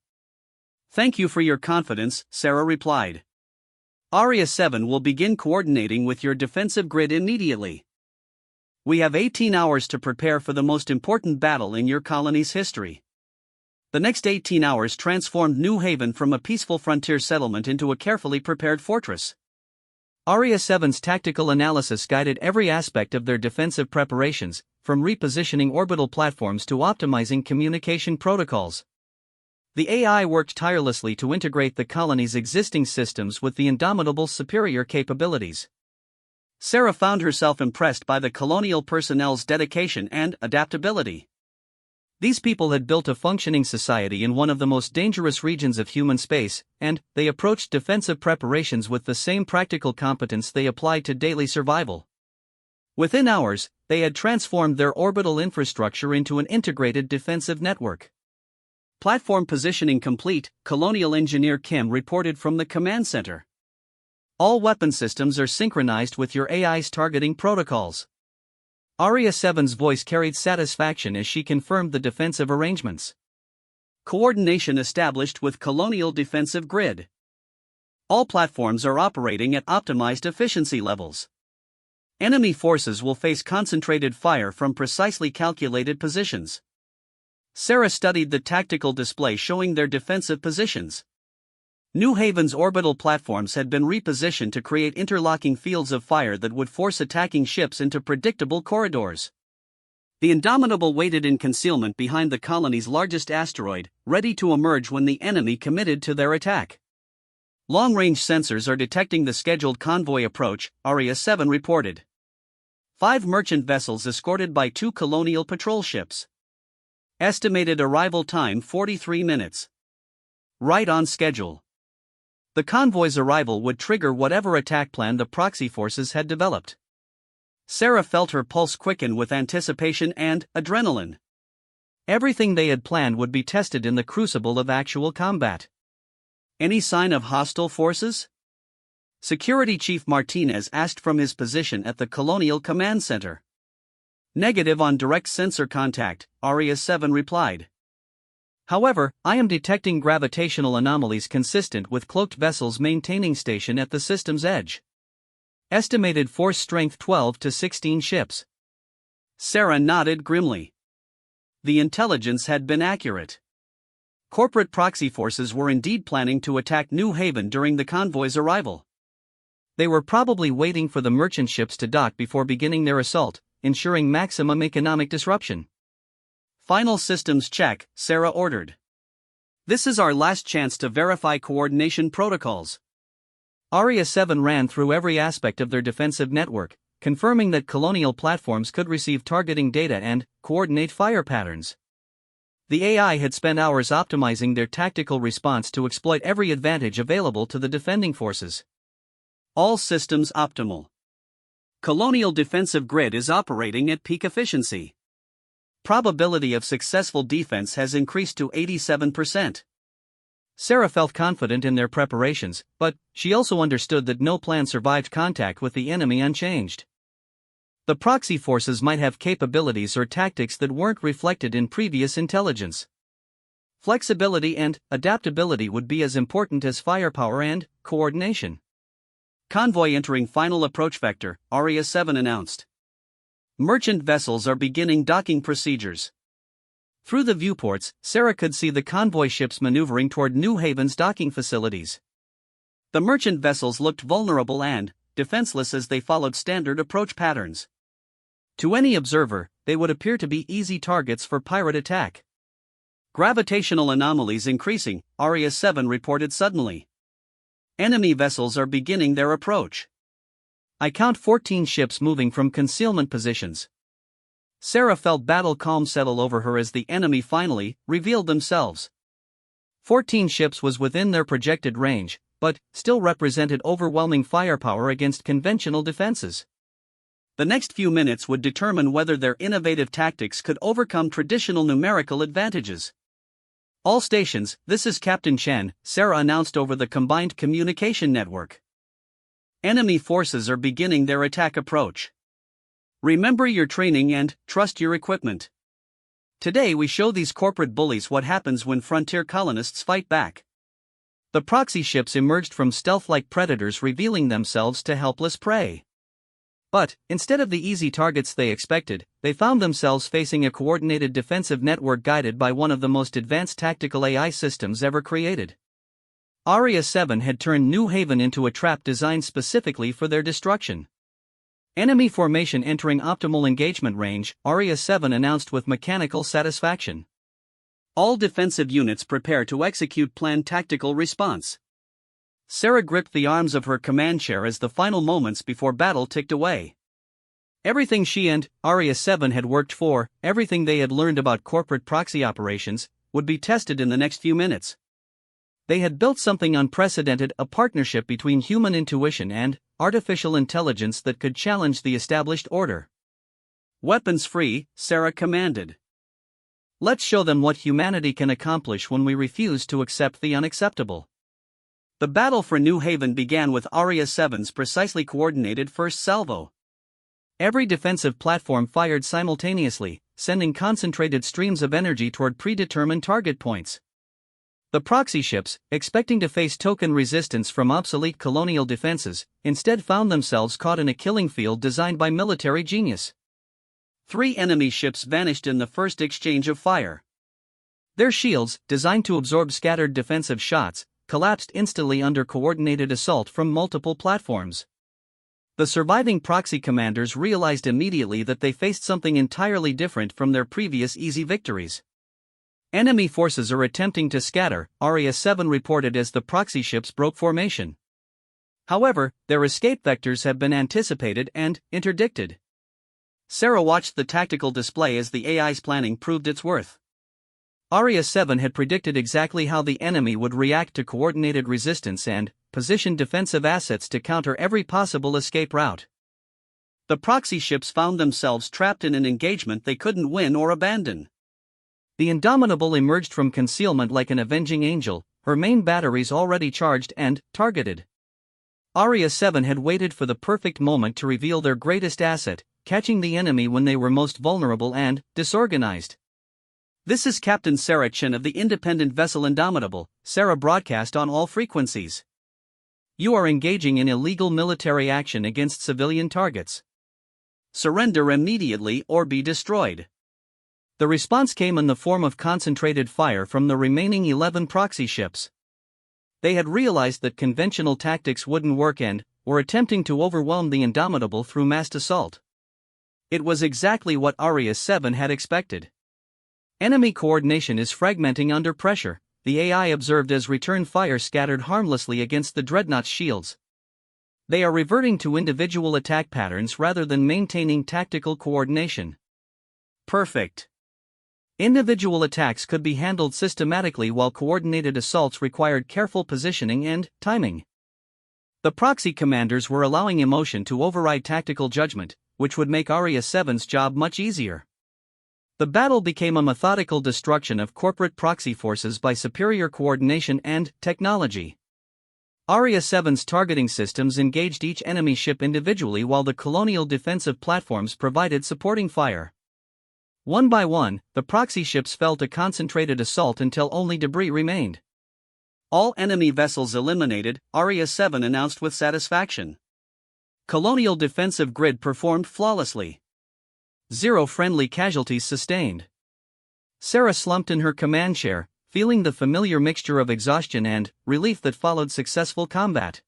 "Thank you for your confidence," Sarah replied. "Aria 7 will begin coordinating with your defensive grid immediately. We have 18 hours to prepare for the most important battle in your colony's history." The next 18 hours transformed New Haven from a peaceful frontier settlement into a carefully prepared fortress. Aria 7's tactical analysis guided every aspect of their defensive preparations, from repositioning orbital platforms to optimizing communication protocols. The AI worked tirelessly to integrate the colony's existing systems with the Indomitable's superior capabilities. Sarah found herself impressed by the colonial personnel's dedication and adaptability. These people had built a functioning society in one of the most dangerous regions of human space, and they approached defensive preparations with the same practical competence they applied to daily survival. Within hours, they had transformed their orbital infrastructure into an integrated defensive network. "Platform positioning complete," Colonial Engineer Kim reported from the command center. "All weapon systems are synchronized with your AI's targeting protocols." Aria 7's voice carried satisfaction as she confirmed the defensive arrangements. "Coordination established with Colonial Defensive Grid. All platforms are operating at optimized efficiency levels. Enemy forces will face concentrated fire from precisely calculated positions." Sarah studied the tactical display showing their defensive positions. New Haven's orbital platforms had been repositioned to create interlocking fields of fire that would force attacking ships into predictable corridors. The Indomitable waited in concealment behind the colony's largest asteroid, ready to emerge when the enemy committed to their attack. "Long-range sensors are detecting the scheduled convoy approach," Aria 7 reported. 5 merchant vessels escorted by 2 colonial patrol ships. Estimated arrival time 43 minutes. Right on schedule. The convoy's arrival would trigger whatever attack plan the proxy forces had developed. Sarah felt her pulse quicken with anticipation and adrenaline. Everything they had planned would be tested in the crucible of actual combat. "Any sign of hostile forces?" Security Chief Martinez asked from his position at the Colonial Command Center. "Negative on direct sensor contact," Aria 7 replied. "However, I am detecting gravitational anomalies consistent with cloaked vessels maintaining station at the system's edge. Estimated force strength 12 to 16 ships." Sarah nodded grimly. The intelligence had been accurate. Corporate proxy forces were indeed planning to attack New Haven during the convoy's arrival. They were probably waiting for the merchant ships to dock before beginning their assault, ensuring maximum economic disruption. "Final systems check," Sarah ordered. "This is our last chance to verify coordination protocols." Aria 7 ran through every aspect of their defensive network, confirming that colonial platforms could receive targeting data and coordinate fire patterns. The AI had spent hours optimizing their tactical response to exploit every advantage available to the defending forces. All systems optimal. Colonial Defensive Grid is operating at peak efficiency. Probability of successful defense has increased to 87%. Sarah felt confident in their preparations, but she also understood that no plan survived contact with the enemy unchanged. The proxy forces might have capabilities or tactics that weren't reflected in previous intelligence. Flexibility and adaptability would be as important as firepower and coordination. "Convoy entering final approach vector," Aria 7 announced. "Merchant vessels are beginning docking procedures." Through the viewports, Sarah could see the convoy ships maneuvering toward New Haven's docking facilities. The merchant vessels looked vulnerable and defenseless as they followed standard approach patterns. To any observer, they would appear to be easy targets for pirate attack. "Gravitational anomalies increasing," Aria 7 reported suddenly. "Enemy vessels are beginning their approach. I count 14 ships moving from concealment positions." Sarah felt battle calm settle over her as the enemy finally revealed themselves. 14 ships was within their projected range, but still represented overwhelming firepower against conventional defenses. The next few minutes would determine whether their innovative tactics could overcome traditional numerical advantages. "All stations, this is Captain Chen," Sarah announced over the combined communication network. "Enemy forces are beginning their attack approach. Remember your training and trust your equipment. Today we show these corporate bullies what happens when frontier colonists fight back. The proxy ships emerged from stealth-like predators, revealing themselves to helpless prey. But, instead of the easy targets they expected, they found themselves facing a coordinated defensive network guided by one of the most advanced tactical AI systems ever created. Aria 7 had turned New Haven into a trap designed specifically for their destruction. Enemy formation entering optimal engagement range, Aria 7 announced with mechanical satisfaction. All defensive units prepare to execute planned tactical response. Sarah gripped the arms of her command chair as the final moments before battle ticked away. Everything she and Aria 7 had worked for, everything they had learned about corporate proxy operations, would be tested in the next few minutes. They had built something unprecedented, a partnership between human intuition and artificial intelligence that could challenge the established order. Weapons free, Sarah commanded. Let's show them what humanity can accomplish when we refuse to accept the unacceptable. The battle for New Haven began with Aria 7's precisely coordinated first salvo. Every defensive platform fired simultaneously, sending concentrated streams of energy toward predetermined target points. The proxy ships, expecting to face token resistance from obsolete colonial defenses, instead found themselves caught in a killing field designed by military genius. 3 enemy ships vanished in the first exchange of fire. Their shields, designed to absorb scattered defensive shots, collapsed instantly under coordinated assault from multiple platforms. The surviving proxy commanders realized immediately that they faced something entirely different from their previous easy victories. Enemy forces are attempting to scatter, Aria 7 reported as the proxy ships broke formation. However, their escape vectors have been anticipated and interdicted. Sarah watched the tactical display as the AI's planning proved its worth. Aria 7 had predicted exactly how the enemy would react to coordinated resistance and positioned defensive assets to counter every possible escape route. The proxy ships found themselves trapped in an engagement they couldn't win or abandon. The Indomitable emerged from concealment like an avenging angel, her main batteries already charged and targeted. Aria 7 had waited for the perfect moment to reveal their greatest asset, catching the enemy when they were most vulnerable and disorganized. This is Captain Sarah Chen of the independent vessel Indomitable, Sarah broadcast on all frequencies. You are engaging in illegal military action against civilian targets. Surrender immediately or be destroyed. The response came in the form of concentrated fire from the remaining 11 proxy ships. They had realized that conventional tactics wouldn't work and were attempting to overwhelm the Indomitable through massed assault. It was exactly what Aria 7 had expected. Enemy coordination is fragmenting under pressure, the AI observed as return fire scattered harmlessly against the dreadnought's shields. They are reverting to individual attack patterns rather than maintaining tactical coordination. Perfect. Individual attacks could be handled systematically while coordinated assaults required careful positioning and timing. The proxy commanders were allowing emotion to override tactical judgment, which would make Aria 7's job much easier. The battle became a methodical destruction of corporate proxy forces by superior coordination and technology. Aria 7's targeting systems engaged each enemy ship individually while the colonial defensive platforms provided supporting fire. One by one, the proxy ships fell to concentrated assault until only debris remained. All enemy vessels eliminated, Aria 7 announced with satisfaction. Colonial defensive grid performed flawlessly. 0 friendly casualties sustained. Sarah slumped in her command chair, feeling the familiar mixture of exhaustion and relief that followed successful combat.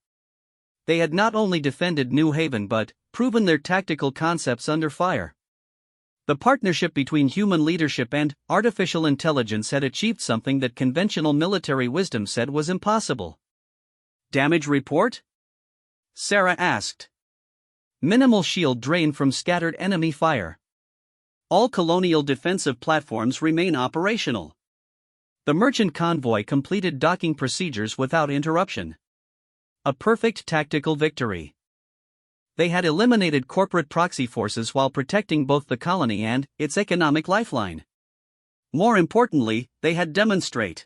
They had not only defended New Haven but proven their tactical concepts under fire. The partnership between human leadership and artificial intelligence had achieved something that conventional military wisdom said was impossible. Damage report? Sarah asked. Minimal shield drain from scattered enemy fire. All colonial defensive platforms remain operational. The merchant convoy completed docking procedures without interruption. A perfect tactical victory. They had eliminated corporate proxy forces while protecting both the colony and its economic lifeline. More importantly, they had demonstrated